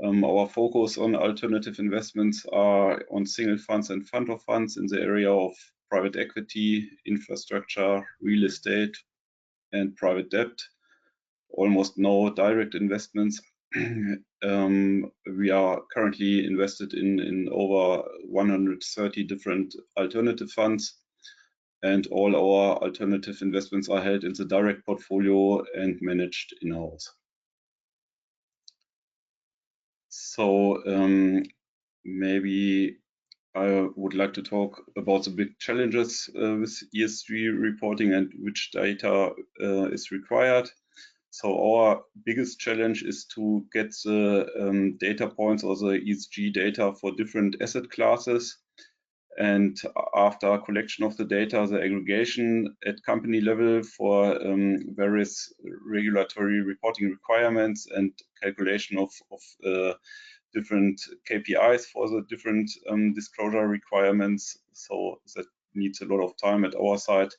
Our focus on alternative investments are on single funds and fund of funds in the area of private equity, infrastructure, real estate, and private debt. Almost no direct investments. We are currently invested in over 130 different alternative funds, and all our alternative investments are held in the direct portfolio and managed in-house. So maybe I would like to talk about the big challenges with ESG reporting and which data is required. So our biggest challenge is to get the data points or the ESG data for different asset classes. And after collection of the data, the aggregation at company level for various regulatory reporting requirements and calculation of different KPIs for the different disclosure requirements. So that needs a lot of time at our side.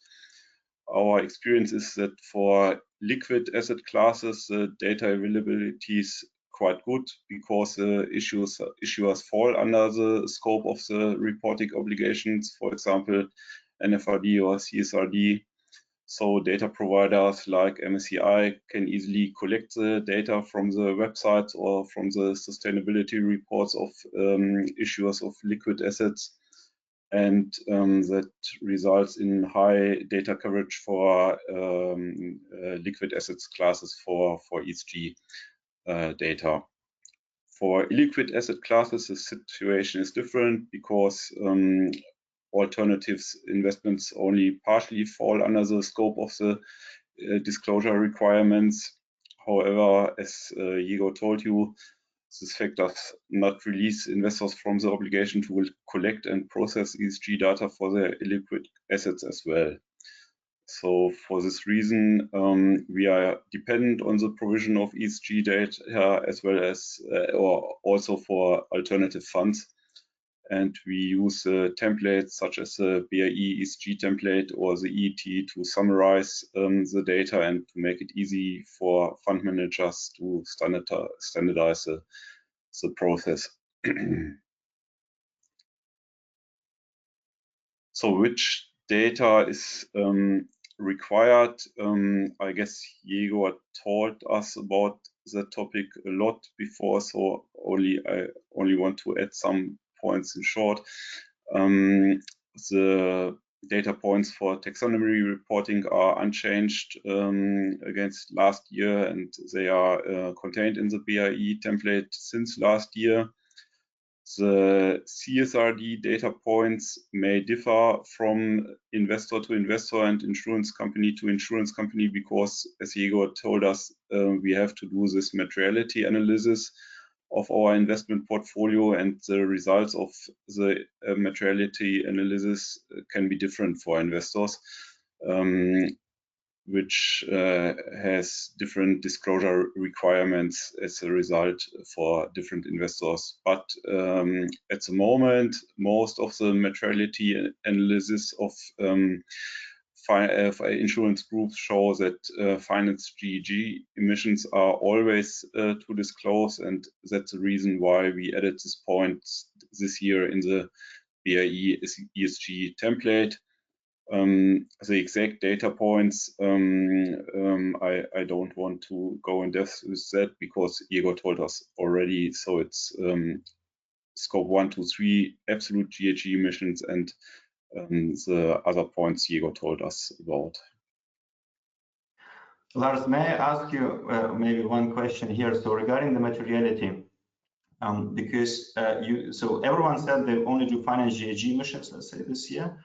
Our experience is that for liquid asset classes, the data availability is quite good because issuers fall under the scope of the reporting obligations, for example, NFRD or CSRD. So data providers like MSCI can easily collect the data from the websites or from the sustainability reports of issuers of liquid assets. And that results in high data coverage for liquid assets classes for ESG data. For illiquid asset classes, the situation is different because alternatives investments only partially fall under the scope of the disclosure requirements. However, as Jegor told you, this fact does not release investors from the obligation to collect and process ESG data for their illiquid assets as well. So for this reason, we are dependent on the provision of ESG data as well as or also for alternative funds. And we use templates such as the BAI ESG template or the EET to summarize the data and to make it easy for fund managers to standardize the process. So which data is required. I guess Jegor told us about the topic a lot before, so I only want to add some points in short. The data points for taxonomy reporting are unchanged against last year, and they are contained in the BAI template since last year. The CSRD data points may differ from investor to investor and insurance company to insurance company because, as Jegor told us, we have to do this materiality analysis of our investment portfolio, and the results of the materiality analysis can be different for investors, which has different disclosure requirements as a result for different investors. But at the moment, most of the materiality analysis of insurance groups show that finance GEG emissions are always to disclose, and that's the reason why we added this point this year in the BAI ESG template. The exact data points, I don't want to go in depth with that because Jegor told us already. So it's scope 1, 2, 3 absolute GHG emissions and the other points Jegor told us about. Lars, may I ask you maybe one question here? So regarding the materiality, because so everyone said they only do finance GHG emissions, let's say this year.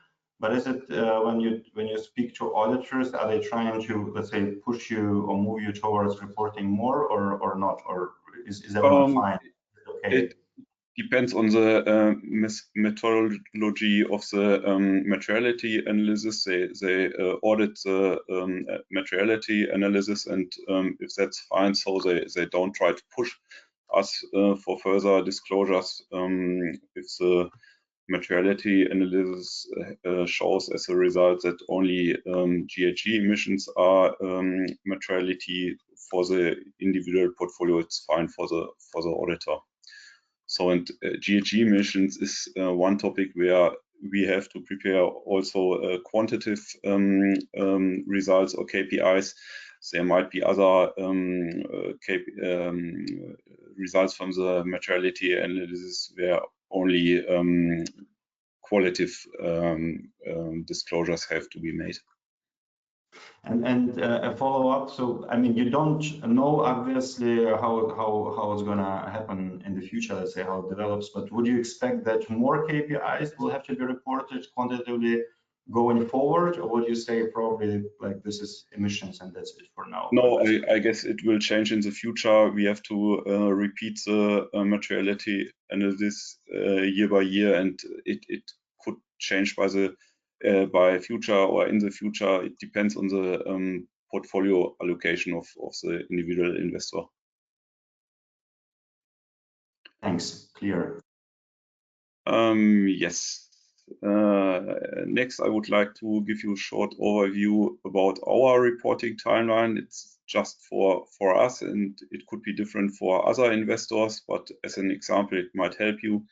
But is it when you speak to auditors, are they trying to, let's say, push you or move you towards reporting more or not? Or is everyone fine? Okay. It depends on the methodology of the materiality analysis. They audit the materiality analysis, and if that's fine, so they don't try to push us for further disclosures. If the materiality analysis shows as a result that only GHG emissions are materiality for the individual portfolio, it's fine for the auditor. So, and GHG emissions is one topic where we have to prepare also quantitative results or KPIs. There might be other results from the materiality analysis where only qualitative disclosures have to be made. And a follow-up. So I mean, you don't know obviously how it's gonna happen in the future. Let's say how it develops. But would you expect that more KPIs will have to be reported quantitatively going forward, or would you say probably like this is emissions and that's it for now? No, I guess it will change in the future. We have to repeat the materiality analysis year by year, and it could change by future or in the future. It depends on the portfolio allocation of the individual investor. Thanks. Clear. Yes. Next, I would like to give you a short overview about our reporting timeline. It's just for us, and it could be different for other investors, but as an example, it might help you.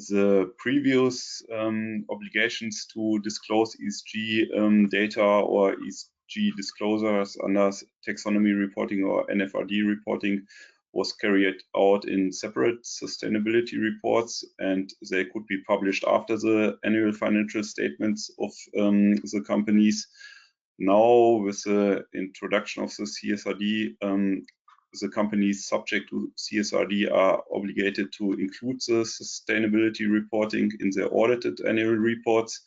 The previous obligations to disclose ESG data or ESG disclosures under taxonomy reporting or NFRD reporting was carried out in separate sustainability reports, and they could be published after the annual financial statements of the companies. Now, with the introduction of the CSRD, the companies subject to CSRD are obligated to include the sustainability reporting in their audited annual reports.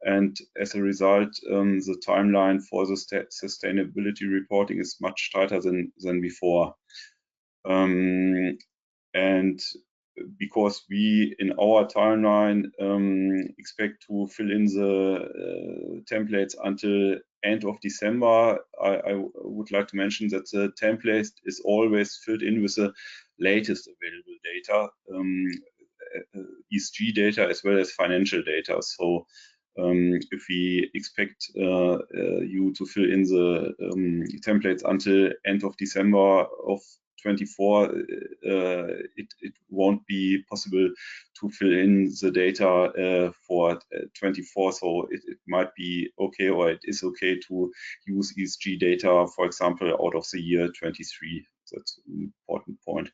And as a result, the timeline for the sustainability reporting is much tighter than before. And because we, in our timeline, expect to fill in the templates until end of December, I would like to mention that the template is always filled in with the latest available data, ESG data as well as financial data. So if we expect you to fill in the templates until end of December of 24, it won't be possible to fill in the data for 24. So it might be okay, or it is okay to use ESG data, for example, out of the year 23. That's an important point.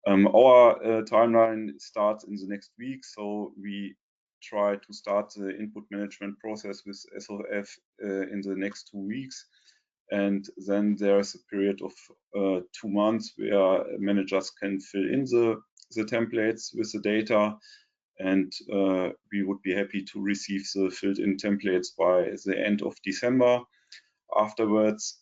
Our timeline starts in the next week, so we try to start the input management process with SOF in the next 2 weeks. And then there's a period of 2 months where managers can fill in the templates with the data. And we would be happy to receive the filled in templates by the end of December. Afterwards,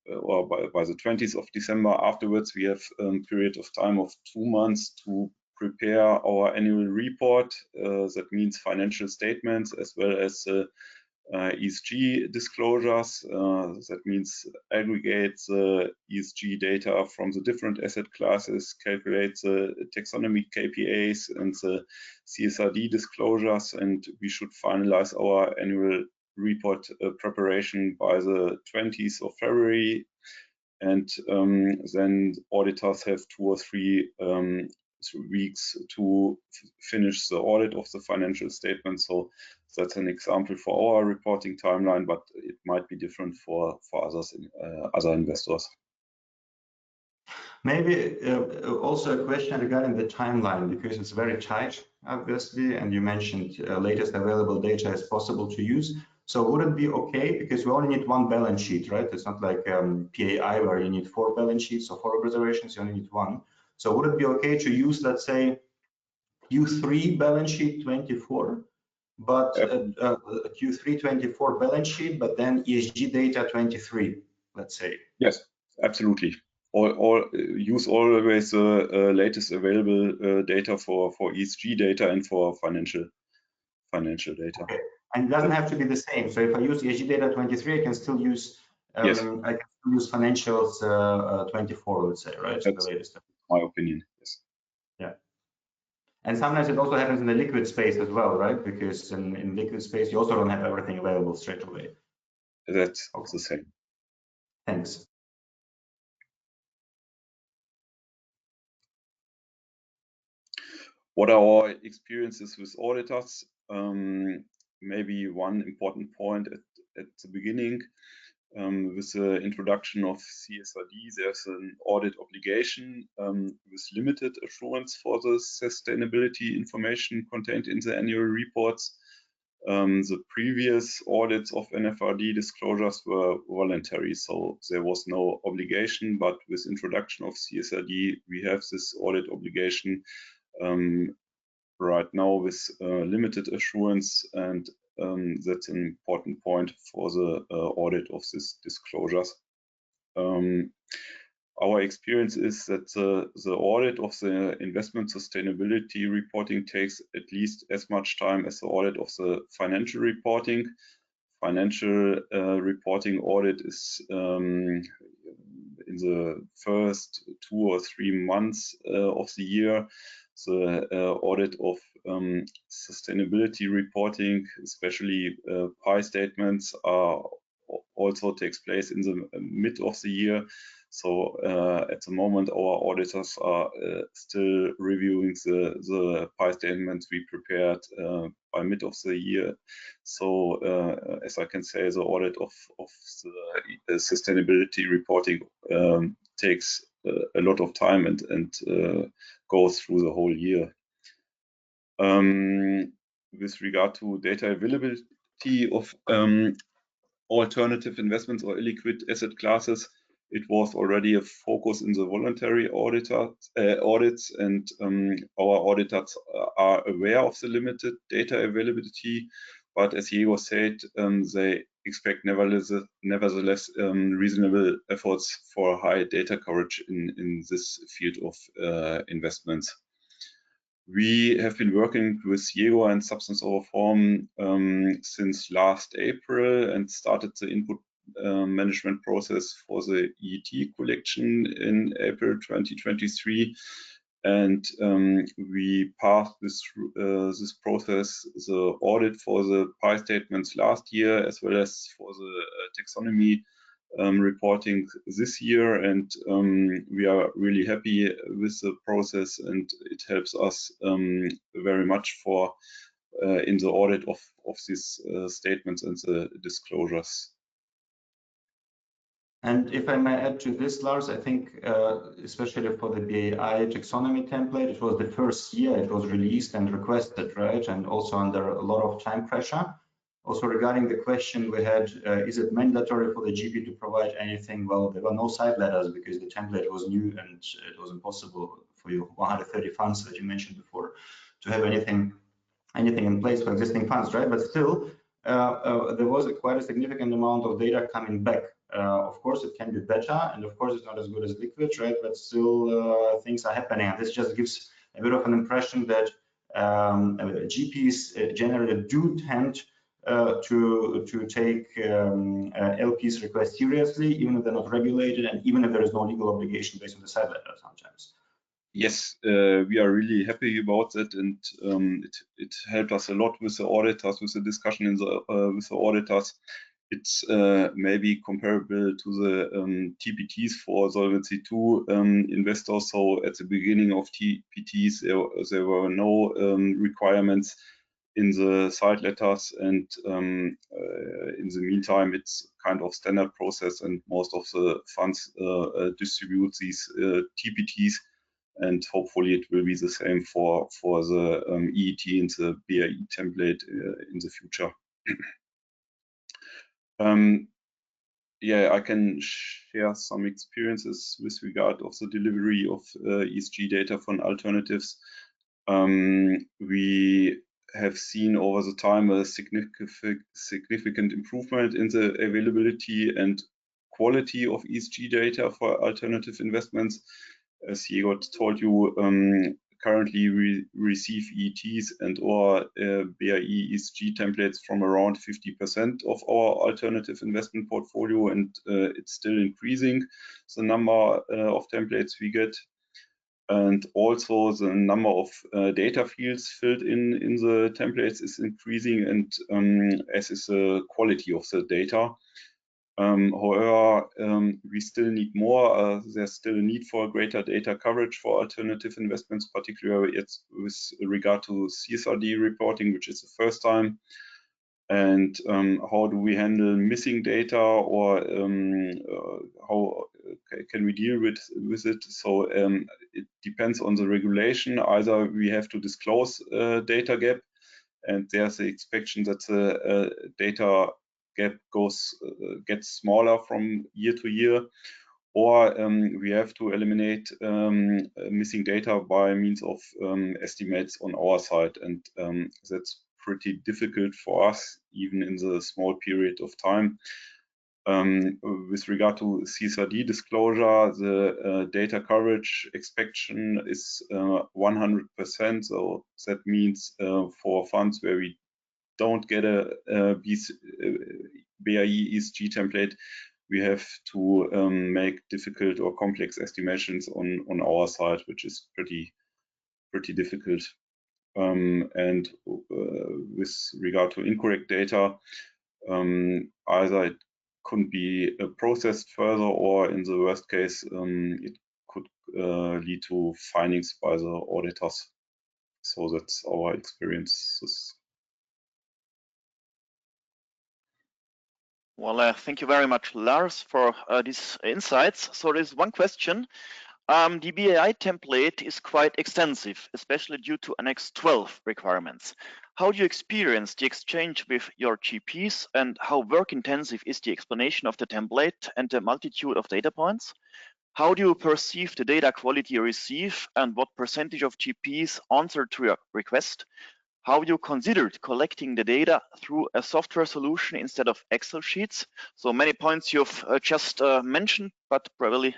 or by the 20th of December, afterwards, we have a period of time of 2 months to prepare our annual report. That means financial statements as well as ESG disclosures. That means aggregate the ESG data from the different asset classes, calculate the taxonomy KPIs and the CSRD disclosures, and we should finalize our annual report preparation by the 20th of February. And then auditors have 2 or 3 weeks to finish the audit of the financial statement. So that's an example for our reporting timeline, but it might be different for others, other investors. Maybe also a question regarding the timeline, because it's very tight, obviously, and you mentioned latest available data is possible to use. So would it be okay, because we only need 1 balance sheet, right? It's not like BAI where you need 4 balance sheets or 4 observations, you only need 1. So would it be okay to use, let's say, Q3 balance sheet 24, but Q3 24 balance sheet, but then ESG data 23, let's say? Yes, absolutely. Use always the latest available data for ESG data and for financial data. Okay. And it doesn't have to be the same. So if I use ESG data 23, I can still use yes. I can still use financials 24, let's say, right? That's the latest. My opinion. Yes. Yeah. And sometimes it also happens in the liquid space as well, right? Because in liquid space, you also don't have everything available straight away. That's the same. Thanks. What are our experiences with auditors? Maybe one important point at the beginning, with the introduction of CSRD, there's an audit obligation with limited assurance for the sustainability information contained in the annual reports. The previous audits of NFRD disclosures were voluntary, so there was no obligation, but with introduction of CSRD, we have this audit obligation right now with limited assurance, and that's an important point for the audit of these disclosures. Our experience is that the audit of the investment sustainability reporting takes at least as much time as the audit of the financial reporting. Financial reporting audit is in the first 2 or 3 months of the year. The audit of sustainability reporting, especially PI statements, also takes place in the mid of the year. So at the moment, our auditors are still reviewing the PI statements we prepared by mid of the year. So as I can say, the audit of the sustainability reporting takes a lot of time and goes through the whole year. With regard to data availability of alternative investments or illiquid asset classes, it was already a focus in the voluntary audits, and our auditors are aware of the limited data availability. But as Jegor said, they expect nevertheless reasonable efforts for high data coverage in this field of investments. We have been working with Jegor and Substance Over Form since last April and started the input management process for the EET collection in April 2023. And we passed this process, the audit for the PI statements last year, as well as for the taxonomy reporting this year, and we are really happy with the process, and it helps us very much for in the audit of these statements and the disclosures. And if I may add to this, Lars, I think especially for the BAI taxonomy template, it was the first year it was released and requested, right? And also under a lot of time pressure. Also regarding the question we had, is it mandatory for the GP to provide anything? Well, there were no side letters because the template was new and it was impossible for your 130 funds that you mentioned before to have anything in place for existing funds, right? But still, there was quite a significant amount of data coming back. Of course, it can be better, and of course, it's not as good as liquid, right? But still, things are happening, and this just gives a bit of an impression that GPs generally do tend to take LP's request seriously, even if they're not regulated, and even if there is no legal obligation based on the side letter sometimes. Yes, we are really happy about that, and it helped us a lot with the auditors, with the discussion in the with the auditors. It's maybe comparable to the TPTs for Solvency II investors. So at the beginning of TPTs, there were no requirements in the side letters, and in the meantime, it's kind of standard process, and most of the funds distribute these TPTs. And hopefully it will be the same for the EET and the BAI template in the future. Yeah, I can share some experiences with regard of the delivery of ESG data from alternatives. We have seen over the time a significant improvement in the availability and quality of ESG data for alternative investments. As Jegor told you, currently we receive EETs and or BAI ESG templates from around 50% of our alternative investment portfolio, and it's still increasing, the number of templates we get. And also the number of data fields filled in the templates is increasing, and as is the quality of the data. However, we still need more. There's still a need for greater data coverage for alternative investments, particularly with regard to CSRD reporting, which is the first time. And how do we handle missing data, or how can we deal with it? So it depends on the regulation. Either we have to disclose a data gap, and there's the expectation that the data gap gets smaller from year to year, or we have to eliminate missing data by means of estimates on our side, and that's pretty difficult for us, even in the small period of time. With regard to CSRD disclosure, the data coverage expectation is 100%. So that means for funds where we don't get a BAI ESG template, we have to make difficult or complex estimations on our side, which is pretty difficult. And with regard to incorrect data, either it couldn't be processed further, or in the worst case, it could lead to findings by the auditors. So that's our experiences. Well, thank you very much, Lars, for these insights. So there's one question. The BAI template is quite extensive, especially due to Annex 12 requirements. How do you experience the exchange with your GPs, and how work-intensive is the explanation of the template and the multitude of data points? How do you perceive the data quality you receive, and what percentage of GPs answer to your request? How you considered collecting the data through a software solution instead of Excel sheets? So many points you've just mentioned, but probably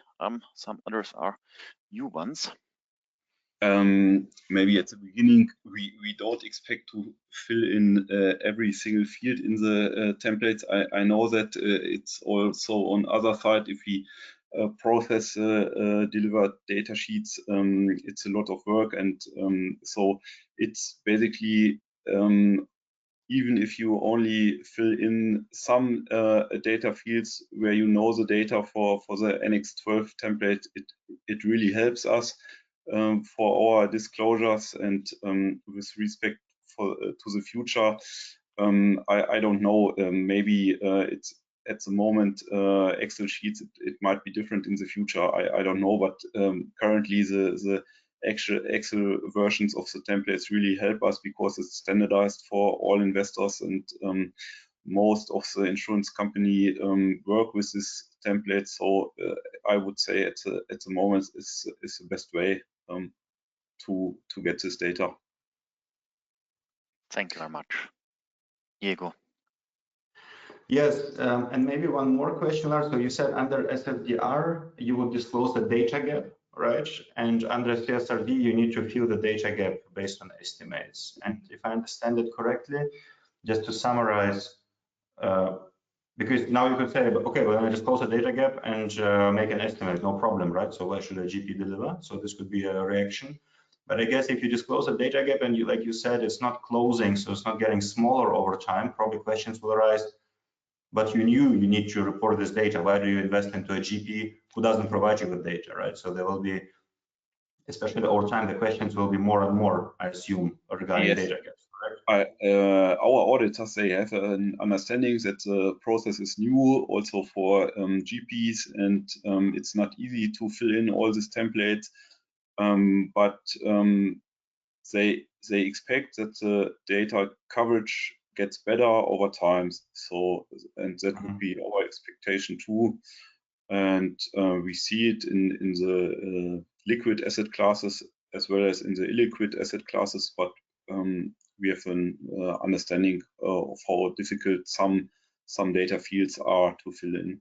some others are new ones. Maybe at the beginning, we don't expect to fill in every single field in the templates. I know that it's also on other side, if we process delivered data sheets, it's a lot of work, and so it's basically even if you only fill in some data fields where you know the data for the Annex 12 template, it really helps us for our disclosures and with respect to the future. I don't know, maybe it's at the moment Excel sheets, it might be different in the future. I don't know, but currently the actual Excel versions of the templates really help us because it's standardized for all investors, and most of the insurance company work with this template. So I would say at the moment is the best way to get this data. Thank you very much. Jegor. Yes, and maybe one more question, Lars. So you said under SFDR, you would disclose the data gap, right? And under CSRD, you need to fill the data gap based on estimates. And if I understand it correctly, just to summarize, because now you could say, okay, well, I disclose a data gap and make an estimate, no problem, right? So why should a GP deliver? So this could be a reaction. But I guess if you disclose a data gap and you, like you said, it's not closing, so it's not getting smaller over time, probably questions will arise. But you knew you need to report this data. Why do you invest into a GP who doesn't provide you with data, right? So there will be, especially over time, the questions will be more and more, I assume, regarding data gaps, correct? Our auditors, they have an understanding that the process is new also for GPs, and it's not easy to fill in all these templates, but they expect that the data coverage gets better over time. So, and that would be our expectation too. And we see it in the liquid asset classes as well as in the illiquid asset classes, but we have an understanding of how difficult some data fields are to fill in.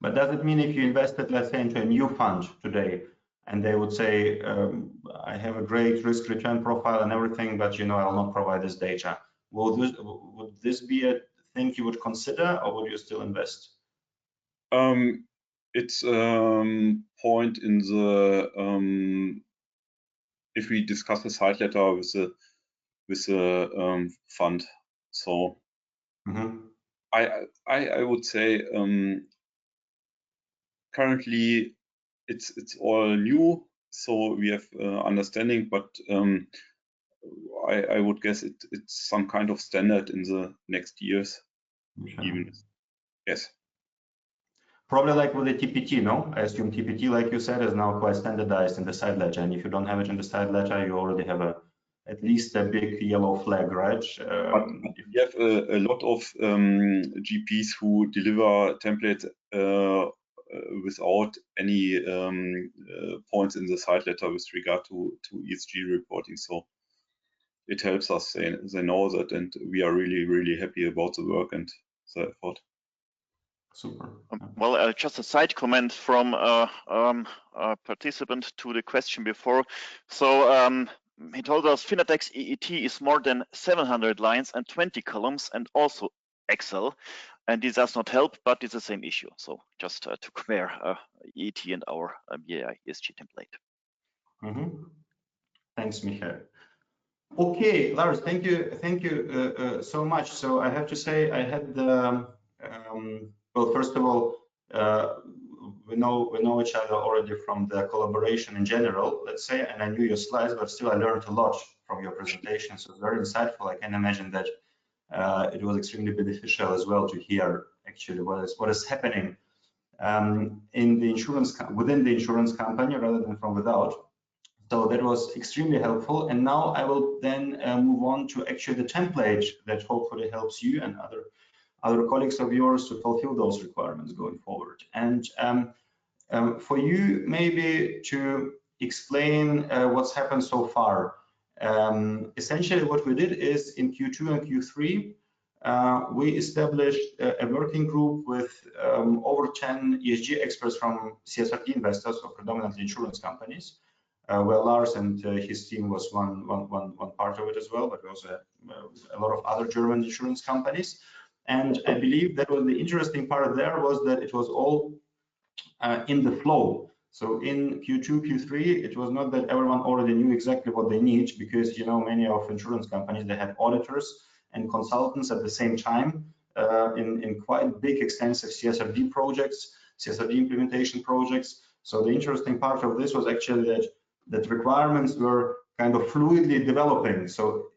But does it mean if you invested, let's say, into a new fund today, and they would say, I have a great risk return profile and everything, but I will not provide this data. Would this be a thing you would consider, or would you still invest? It's point in the if we discuss the side letter with the fund. So I would say currently it's all new, so we have understanding, but I would guess it's some kind of standard in the next years. Even yes. Probably like with the TPT, no? I assume TPT, like you said, is now quite standardized in the side ledger, and if you don't have it in the side ledger, you already have at least a big yellow flag, right? But we have a lot of GPs who deliver templates without any points in the side letter with regard to ESG reporting. So it helps us. They know that, and we are really happy about the work and the effort. Super. Well, just a side comment from a participant to the question before. So he told us Finatex EET is more than 700 lines and 20 columns, and also Excel, and this does not help, but it's the same issue. So just to compare EET and our BAI ESG template. Thanks, Michael. Okay, Lars, thank you so much. So I have to say, I had the well, first of all, we know each other already from the collaboration in general, let's say, and I knew your slides, but still I learned a lot from your presentation. So it's very insightful. I can imagine that it was extremely beneficial as well to hear actually what is happening in the within the insurance company rather than from without. So that was extremely helpful. And now I will then move on to actually the template that hopefully helps you and other colleagues of yours to fulfill those requirements going forward. And for you, maybe to explain what's happened so far. Essentially, what we did is in Q2 and Q3, we established a working group with over 10 ESG experts from CSRD investors, so predominantly insurance companies. Well, Lars and his team was one part of it as well, but also a lot of other German insurance companies. And I believe that was the interesting part there was that it was all in the flow. So in Q2, Q3, it was not that everyone already knew exactly what they need, because many of insurance companies, they had auditors and consultants at the same time in quite big, extensive CSRD projects, CSRD implementation projects. So the interesting part of this was actually that requirements were kind of fluidly developing. So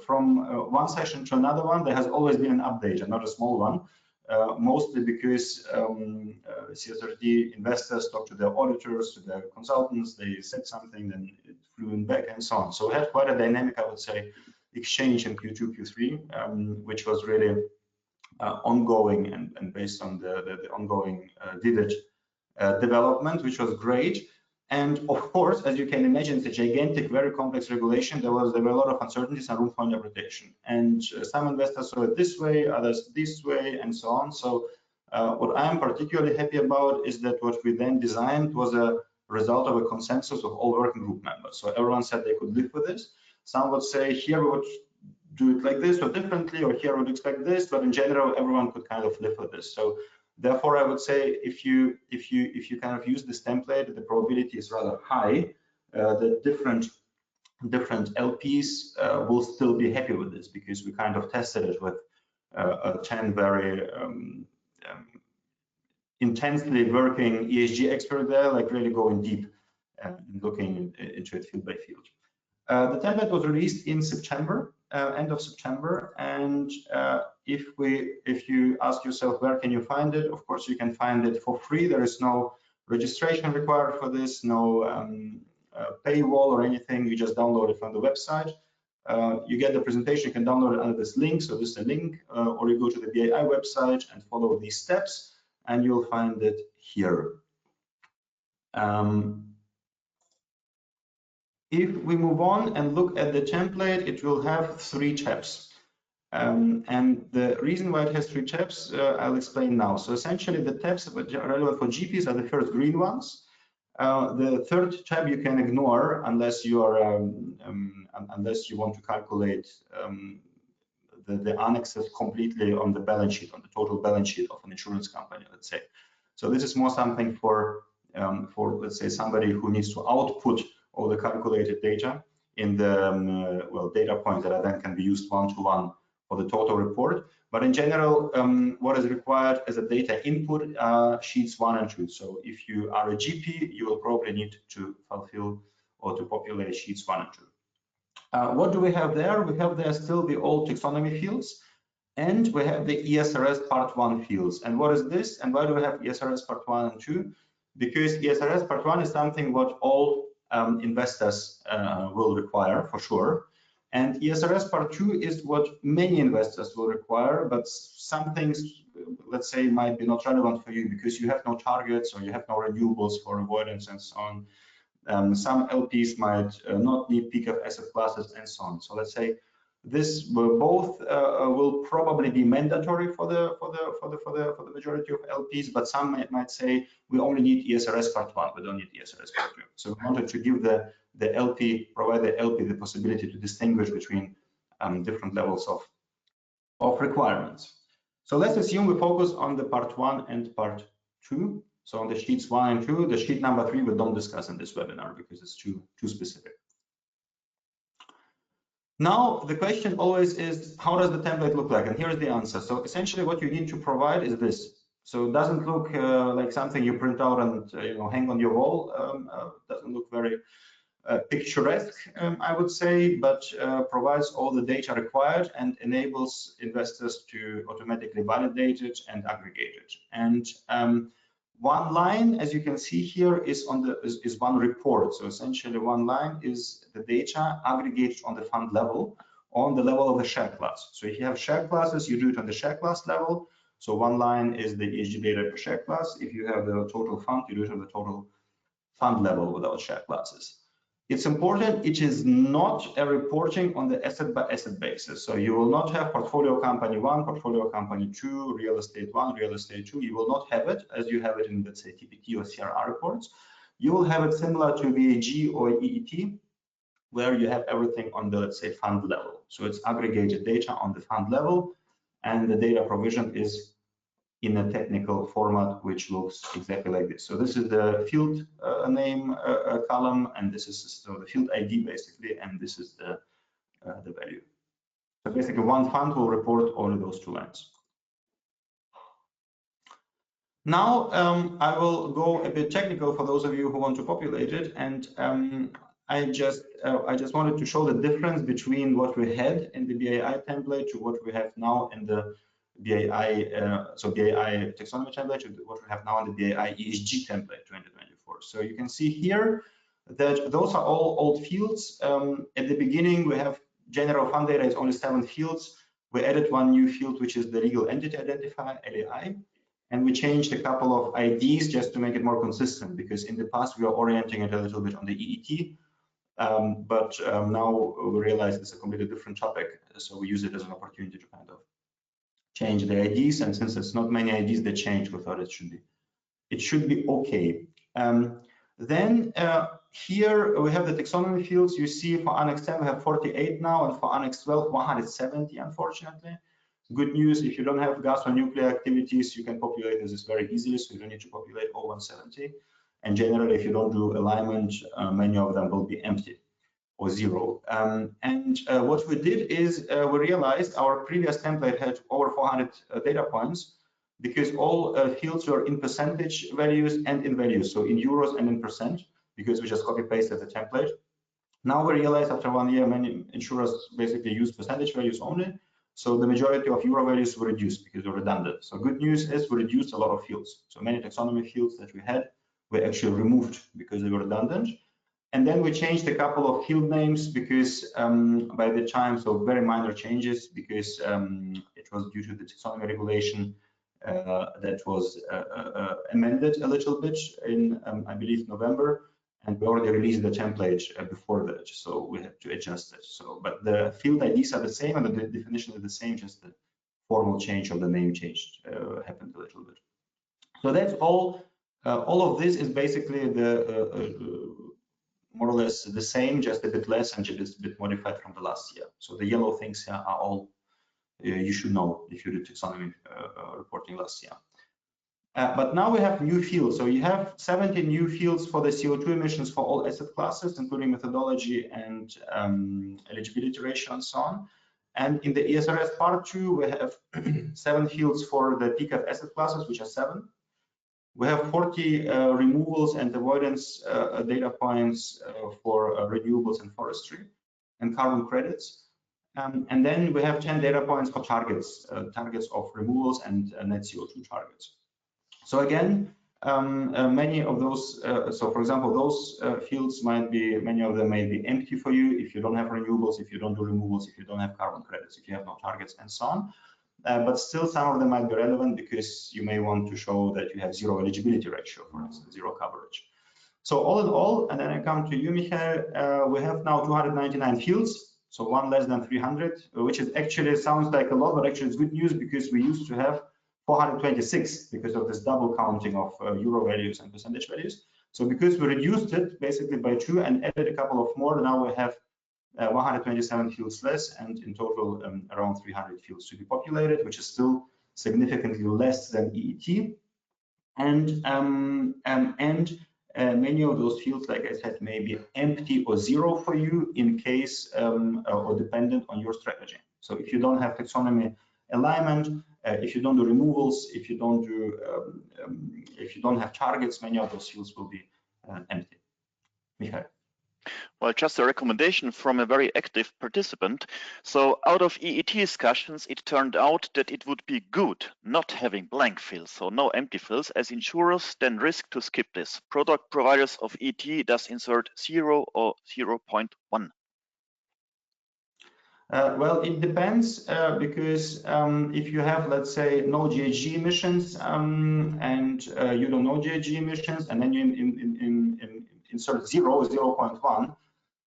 from one session to another one, there has always been an update, and not a small one. Mostly because CSRD investors talk to their auditors, to their consultants, they said something, then it flew in back and so on. So we had quite a dynamic, I would say, exchange in Q2, Q3, which was really ongoing and based on the ongoing vivid development, which was great. And of course, as you can imagine, it's a gigantic, very complex regulation. There were a lot of uncertainties and room for interpretation. And some investors saw it this way, others this way, and so on. So what I'm particularly happy about is that what we then designed was a result of a consensus of all working group members. So everyone said they could live with this. Some would say, here we would do it like this or differently, or here we would expect this, but in general, everyone could kind of live with this. So therefore, I would say if you kind of use this template, the probability is rather high that different LPs will still be happy with this, because we kind of tested it with 10 very intensely working ESG experts there, like really going deep and looking into it field by field. The template was released in September, end of September, and if you ask yourself where can you find it, of course you can find it for free. There is no registration required for this, no paywall or anything. You just download it from the website. You get the presentation, you can download it under this link. So this is a link, or you go to the BAI website and follow these steps, and you'll find it here. If we move on and look at the template, it will have 3 tabs. And the reason why it has 3 tabs, I'll explain now. So essentially, the tabs relevant for GPs are the first green ones. The third tab you can ignore unless you are unless you want to calculate the annexes completely on the balance sheet, on the total balance sheet of an insurance company, let's say. So this is more something for let's say somebody who needs to output all the calculated data in the well, data points that then can be used one-to-one for the total report. But in general, what is required as a data input are sheets 1 and 2. So if you are a GP, you will probably need to fulfill or to populate sheets 1 and 2. What do we have there? We have there still the old taxonomy fields, and we have the ESRS part 1 fields. And what is this? And why do we have ESRS part 1 and 2? Because ESRS part 1 is something what all investors will require for sure, and ESRS part 2 is what many investors will require, but some things, let's say, might be not relevant for you because you have no targets or you have no renewables for avoidance and so on. Some LPs might not need peak of asset classes and so on. So let's say this both will probably be mandatory for the majority of LPs, but some might say we only need ESRS part 1, we don't need ESRS part 2. So we wanted to give the LP, provide the LP the possibility to distinguish between different levels of requirements. So let's assume we focus on the part 1 and part 2. So on the sheets 1 and 2, the sheet number 3 we don't discuss in this webinar because it's too specific. Now, the question always is, how does the template look like? And here's the answer. So essentially what you need to provide is this. So it doesn't look like something you print out and hang on your wall. Doesn't look very picturesque, I would say, but provides all the data required and enables investors to automatically validate it and aggregate it. And one line, as you can see here, is one report. So essentially, one line is the data aggregated on the fund level, on the level of the share class. So if you have share classes, you do it on the share class level. So one line is the ESG data per share class. If you have the total fund, you do it on the total fund level without share classes. It's important, it is not a reporting on the asset by asset basis. So you will not have portfolio company 1, portfolio company 2, real estate 1, real estate 2. You will not have it as you have it in, let's say, TPT or CRR reports. You will have it similar to VAG or EET, where you have everything on the, let's say, fund level. So it's aggregated data on the fund level, and the data provision is in a technical format which looks exactly like this. So this is the field name column, and this is the field ID basically, and this is the value. So basically one fund will report all of those two lines. Now I will go a bit technical for those of you who want to populate it, and I just wanted to show the difference between what we had in the BAI template to what we have now in the BAI, so BAI taxonomy template to what we have now in the BAI ESG template 2024. So you can see here that those are all old fields. At the beginning, we have general fund data is only 7 fields. We added one new field, which is the legal entity identifier, LAI. And we changed a couple of IDs just to make it more consistent, because in the past we were orienting it a little bit on the EET, but now we realize it's a completely different topic, so we use it as an opportunity to kind of change the IDs. And since it's not many IDs that change, we thought it should be okay. Then here we have the taxonomy fields. You see for Annex 10 we have 48 now, and for Annex 12 170, unfortunately. Good news, if you don't have gas or nuclear activities, you can populate this very easily, so you don't need to populate all 170. And generally, if you don't do alignment, many of them will be empty or zero. What we did is we realized our previous template had over 400 data points, because all fields were in percentage values and in values, so in euros and in percent, because we just copy pasted the template. Now we realize after 1 year, many insurers basically use percentage values only. So the majority of euro values were reduced because they're redundant. So good news is we reduced a lot of fields. So many taxonomy fields that we had were actually removed because they were redundant. And then we changed a couple of field names because by the time, so very minor changes, because it was due to the taxonomy regulation that was amended a little bit in, I believe, November. And we already released the template before that, so we had to adjust it. So, but the field IDs are the same and the definition is the same, just the formal change of the name changed, happened a little bit. So that's all. All of this is basically the more or less the same, just a bit less and just a bit modified from the last year. So the yellow things here are all you should know if you did taxonomy reporting last year. But now we have new fields. So you have 70 new fields for the CO2 emissions for all asset classes, including methodology and eligibility ratio and so on. And in the ESRS part 2, we have 7 fields for the PCAF asset classes, which are 7. We have 40 removals and avoidance data points for renewables and forestry and carbon credits. And then we have 10 data points for targets, targets of removals and net CO2 targets. So again, many of those, so for example, those fields might be, many of them may be empty for you if you don't have renewables, if you don't do removals, if you don't have carbon credits, if you have no targets and so on. But still some of them might be relevant because you may want to show that you have 0 eligibility ratio, for instance, 0 coverage. So all in all, and then I come to you, Michael, we have now 299 fields, so one less than 300, which is actually sounds like a lot, but actually it's good news because we used to have 426 because of this double counting of euro values and percentage values. So because we reduced it basically by 2 and added a couple of more, now we have 127 fields less, and in total around 300 fields to be populated, which is still significantly less than EET. And many of those fields, like I said, may be empty or 0 for you in case or dependent on your strategy. So if you don't have taxonomy alignment, if you don't do removals, if you don't have targets, many of those fields will be empty. Michael. Well, just a recommendation from a very active participant. So out of EET discussions, it turned out that it would be good not having blank fields, so no empty fields, as insurers then risk to skip this. Product providers of EET thus insert 0 or 0.1. Well, it depends because if you have, let's say, no GHG emissions and you don't know GHG emissions, and then you insert 0, 0.1,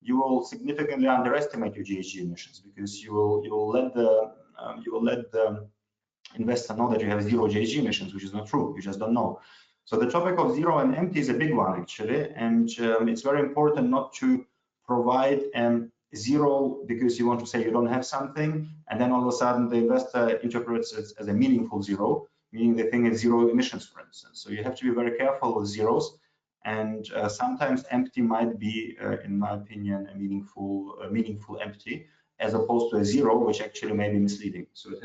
you will significantly underestimate your GHG emissions because you will let the investor know that you have 0 GHG emissions, which is not true. You just don't know. So the topic of 0 and empty is a big one actually, and it's very important not to provide 0 because you want to say you don't have something, and then all of a sudden the investor interprets it as a meaningful 0, meaning the thing is zero emissions, for instance. So you have to be very careful with zeros, and sometimes empty might be, in my opinion, a meaningful empty, as opposed to a zero, which actually may be misleading. So it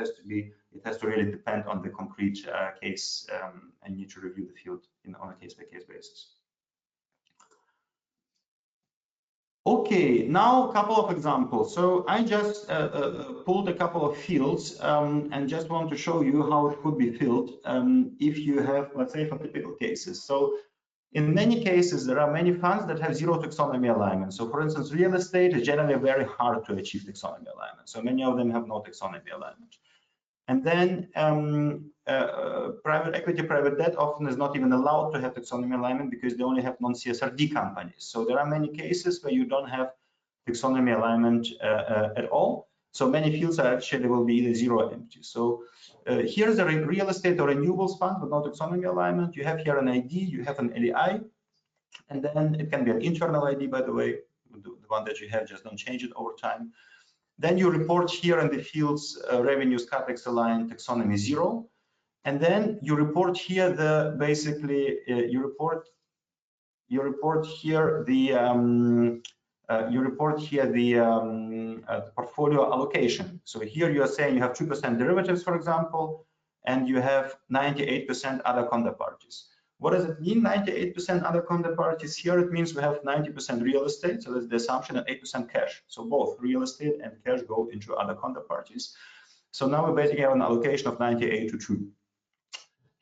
has to really depend on the concrete case, and you need to review the field on a case-by-case basis. Okay, now a couple of examples. So I just pulled a couple of fields and just want to show you how it could be filled if you have, let's say, for typical cases. So in many cases, there are many funds that have zero taxonomy alignment. So for instance, real estate is generally very hard to achieve taxonomy alignment. So many of them have no taxonomy alignment. And then private equity, private debt often is not even allowed to have taxonomy alignment because they only have non-CSRD companies. So there are many cases where you don't have taxonomy alignment at all. So many fields are actually will be either zero or empty. So here's a real estate or renewables fund with no taxonomy alignment. You have here an ID, you have an LEI, and then it can be an internal ID, by the way, the one that you have, just don't change it over time. Then you report here in the fields revenues, capex aligned, taxonomy zero, and then you report here the basically you report here the portfolio allocation. So here you are saying you have 2% derivatives, for example, and you have 98% other counterparties. What does it mean, 98% other counterparties? Here it means we have 90% real estate, so that's the assumption, and 8% cash. So both real estate and cash go into other counterparties. So now we basically have an allocation of 98 to 2.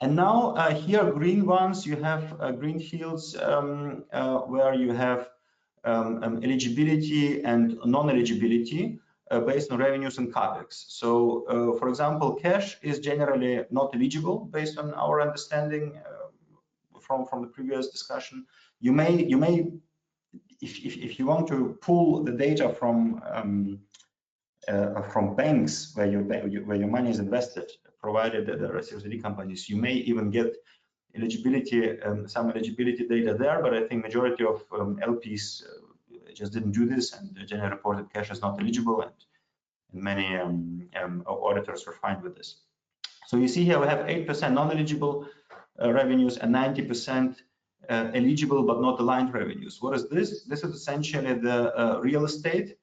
And now here, green ones, you have green fields where you have eligibility and non-eligibility based on revenues and capex. So for example, cash is generally not eligible based on our understanding from the previous discussion. You may if you want to pull the data from banks where your money is invested, provided that there are CSRD companies, you may even get eligibility, some eligibility data there. But I think majority of LPs just didn't do this, and generally reported cash is not eligible, and many auditors were fine with this. So you see here we have 8% non-eligible revenues and 90% eligible but not aligned revenues. What is this? This is essentially the real estate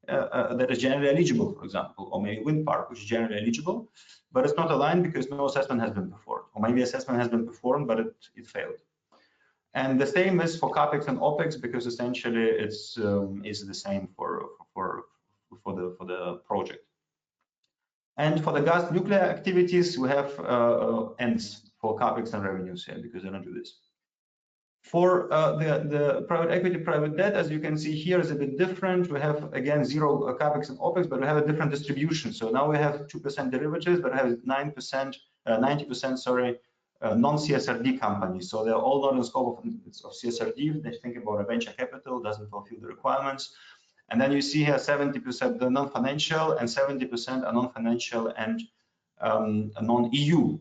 that is generally eligible, for example, or maybe wind park, which is generally eligible, but it's not aligned because no assessment has been performed, or maybe assessment has been performed, but it failed. And the same is for capex and opex, because essentially it's is the same for the project. And for the gas nuclear activities, we have ends for capex and revenues here because they don't do this. For the private equity, private debt, as you can see here, is a bit different. We have again zero capex and opex, but we have a different distribution. So now we have 2% derivatives, but we have 90%, sorry, non-CSRD companies. So they're all not in scope of CSRD. They think about a venture capital, doesn't fulfill the requirements. And then you see here 70% the non-financial and 70% are non-financial and non-EU,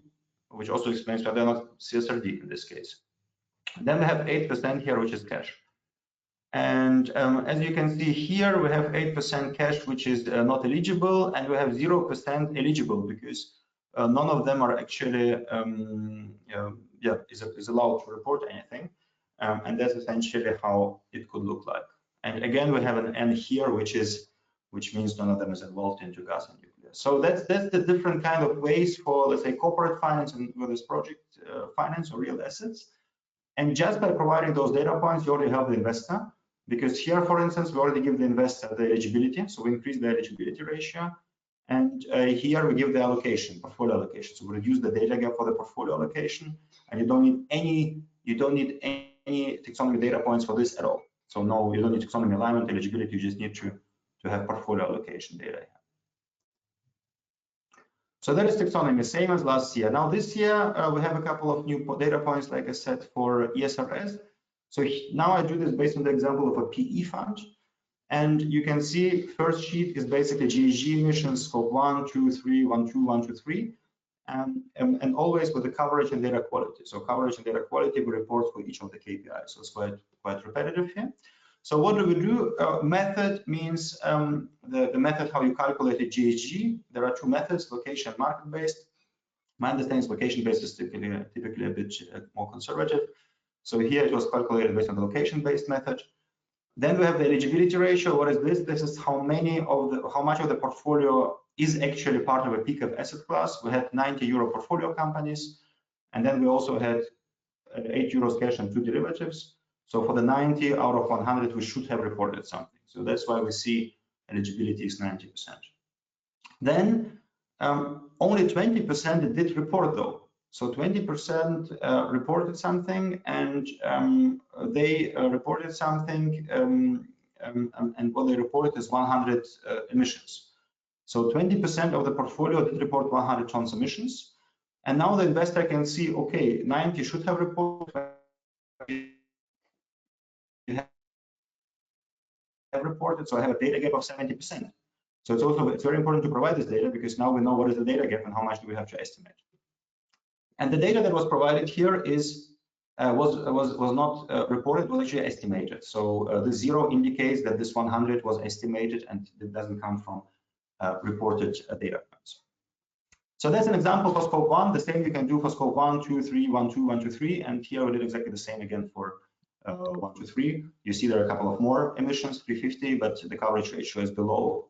which also explains why they're not CSRD in this case. Then we have 8% here, which is cash. And as you can see here, we have 8% cash, which is not eligible, and we have 0% eligible because none of them are actually is allowed to report anything. And that's essentially how it could look like. And again, we have an N here, which means none of them is involved into gas and nuclear. So that's the different kind of ways for, let's say, corporate finance and with this project finance or real assets. And just by providing those data points, you already help the investor, because here, for instance, we already give the investor the eligibility, so we increase the eligibility ratio, and here we give the allocation, portfolio allocation. So we reduce the data gap for the portfolio allocation, and you don't need any taxonomy data points for this at all. So no, you don't need taxonomy alignment, eligibility. You just need to have portfolio allocation data. So that is taxonomy, same as last year. Now this year we have a couple of new data points, like I said, for ESRS. So now I do this based on the example of a PE fund, and you can see first sheet is basically GHG emissions, scope 1, 2, 3, 1, 2, 1, 2, 3, and always with the coverage and data quality. So coverage and data quality we report for each of the KPIs. So it's quite repetitive here. So what do we do? Method means the method how you calculate the GHG. There are two methods, location and market-based. My understanding is location-based is typically a bit more conservative. So here it was calculated based on the location-based method. Then we have the eligibility ratio. What is this? This is how much of the portfolio is actually part of a PCAF asset class. We had 90 euro portfolio companies, and then we also had 8 euros cash and 2 derivatives. So for the 90 out of 100, we should have reported something. So that's why we see eligibility is 90%. Then only 20% did report though. So 20% reported something, and they reported something, and what they reported is 100 emissions. So 20% of the portfolio did report 100 tons emissions. And now the investor can see, okay, 90 should have reported, so I have a data gap of 70%. So it's very important to provide this data, because now we know what is the data gap and how much do we have to estimate. And the data that was provided here is was not reported, was actually estimated. So the 0 indicates that this 100 was estimated and it doesn't come from reported data points. So that's an example for scope 1. The same you can do for scope 1, 2, 3, 1, 2, 1, 2, 3, and here we did exactly the same again for 1, 2, 3. You see there are a couple of more emissions, 350, but the coverage ratio is below.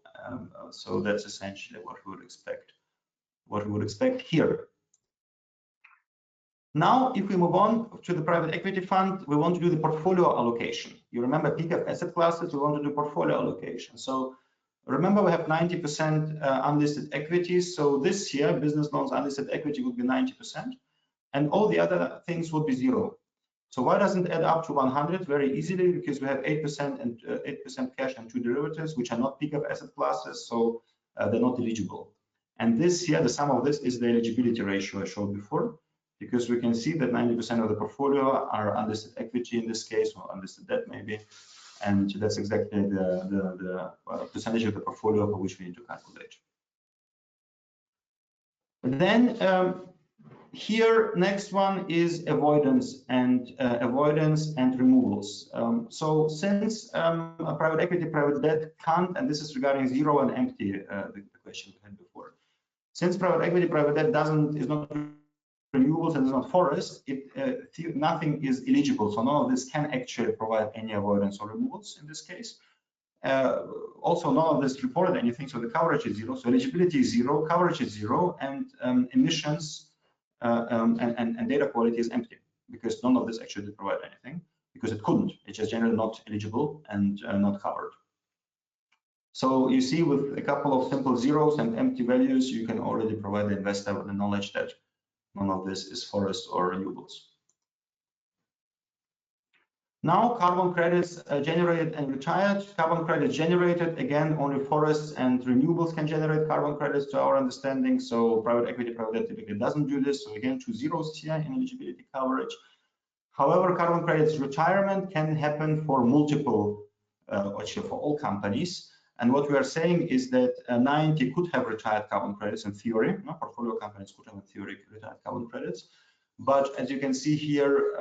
So that's essentially what we would expect. What we would expect here. Now, if we move on to the private equity fund, we want to do the portfolio allocation. You remember PCAF asset classes, we want to do portfolio allocation. So remember, we have 90% unlisted equities. So this year, business loans unlisted equity would be 90%, and all the other things would be 0. So why doesn't it add up to 100? Very easily, because we have 8% and 8% cash and 2 derivatives, which are not PCAF asset classes, so they're not eligible. And this here, the sum of this is the eligibility ratio I showed before, because we can see that 90% of the portfolio are unlisted equity in this case, or unlisted debt maybe, and that's exactly the percentage of the portfolio for which we need to calculate. But then here, next one is avoidance and removals. So since a private equity, private debt can't, and this is regarding 0 and empty, the question we had before. Since private equity, private debt is not renewables and is not forest, nothing is eligible. So none of this can actually provide any avoidance or removals in this case. Also, none of this reported anything, so the coverage is 0. So eligibility is 0, coverage is 0, and emissions and data quality is empty, because none of this actually did provide anything, because it couldn't. It's just generally not eligible and not covered. So you see, with a couple of simple zeros and empty values, you can already provide the investor with the knowledge that none of this is forest or renewables. Now, carbon credits generated and retired. Carbon credits generated, again, only forests and renewables can generate carbon credits to our understanding. So private equity, private debt typically doesn't do this. So again, 2 zeros here in eligibility coverage. However, carbon credits retirement can happen for multiple, actually for all companies. And what we are saying is that 90 could have retired carbon credits in theory. No, portfolio companies could have in theory retired carbon credits. But as you can see here,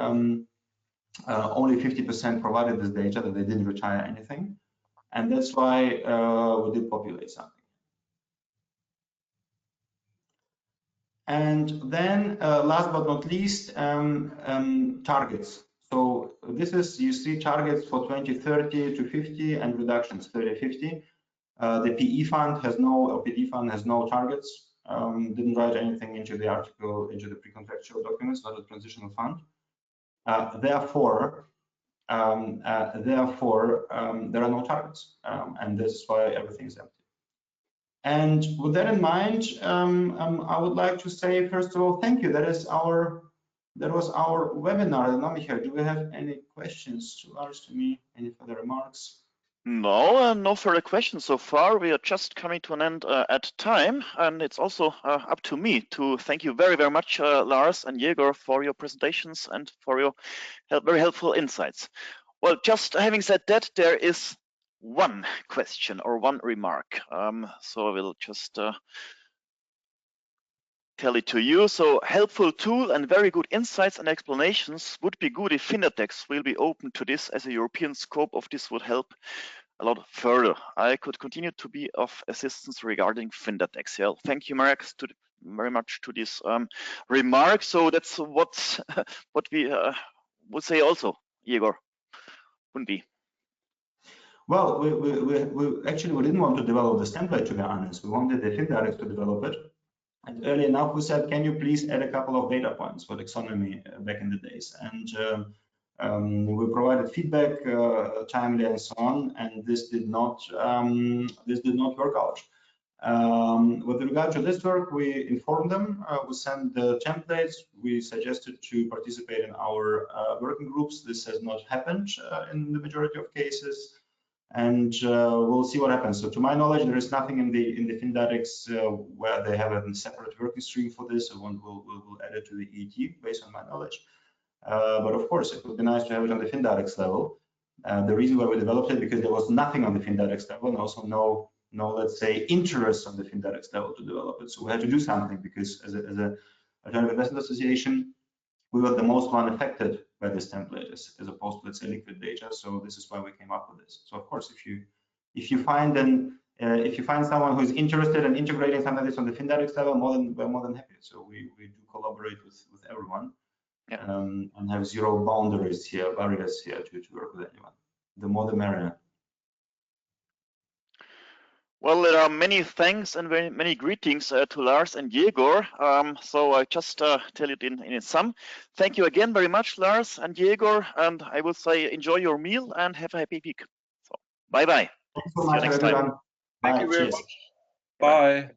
only 50% provided this data that they didn't retire anything. And that's why we did populate something. And then last but not least, targets. So this is, you see targets for 2030 to 50 and reductions 30, 50. The PE fund has no, or PD fund has no targets. Didn't write anything into the article, into the pre-contractual documents, not a transitional fund. Therefore, there are no targets, and this is why everything is empty. And with that in mind, I would like to say, first of all, thank you. That was our webinar. Now, Michael, do we have any questions to Lars, to me? Any further remarks? No, no further questions so far. We are just coming to an end at time, and it's also up to me to thank you very, very much, Lars and Jegor, for your presentations and for your very helpful insights. Well, just having said that, there is one question or one remark. So I will just tell it to you. So helpful tool and very good insights and explanations. Would be good if Findatex will be open to this, as a European scope of this would help a lot further. I could continue to be of assistance regarding Findatex. Yeah, thank you, Marek, very much to this remark. So that's what we would say also, Jegor, wouldn't we? Well, we actually didn't want to develop this template, to be honest. We wanted the FinDirect to develop it. And early enough, we said, can you please add a couple of data points for taxonomy back in the days? And we provided feedback timely and so on, and this did not work out. With regard to this work, we informed them, we sent the templates, we suggested to participate in our working groups. This has not happened in the majority of cases, and we'll see what happens. So to my knowledge, there is nothing in the FinDirect where they have a separate working stream for this, so we'll add it to the EET based on my knowledge. But of course, it would be nice to have it on the FinDirect level. The reason why we developed it, because there was nothing on the FinDirect level, and also no, let's say, interest on the FinDirect level to develop it. So we had to do something, because as a alternative investment association, we were the most one affected by this template as opposed to, let's say, liquid data. So this is why we came up with this. So of course, if you find someone who's interested in integrating some of this on the FinDirect level, we're more than happy. So we do collaborate with everyone. Yeah. And have zero barriers here to work with anyone. The more the merrier. Well, there are many thanks and very many greetings to Lars and Jegor. So I just tell it in sum. Thank you again very much, Lars and Jegor, and I will say enjoy your meal and have a happy week. So bye bye. Thanks so much, everyone. Thank you very much. Bye. Bye.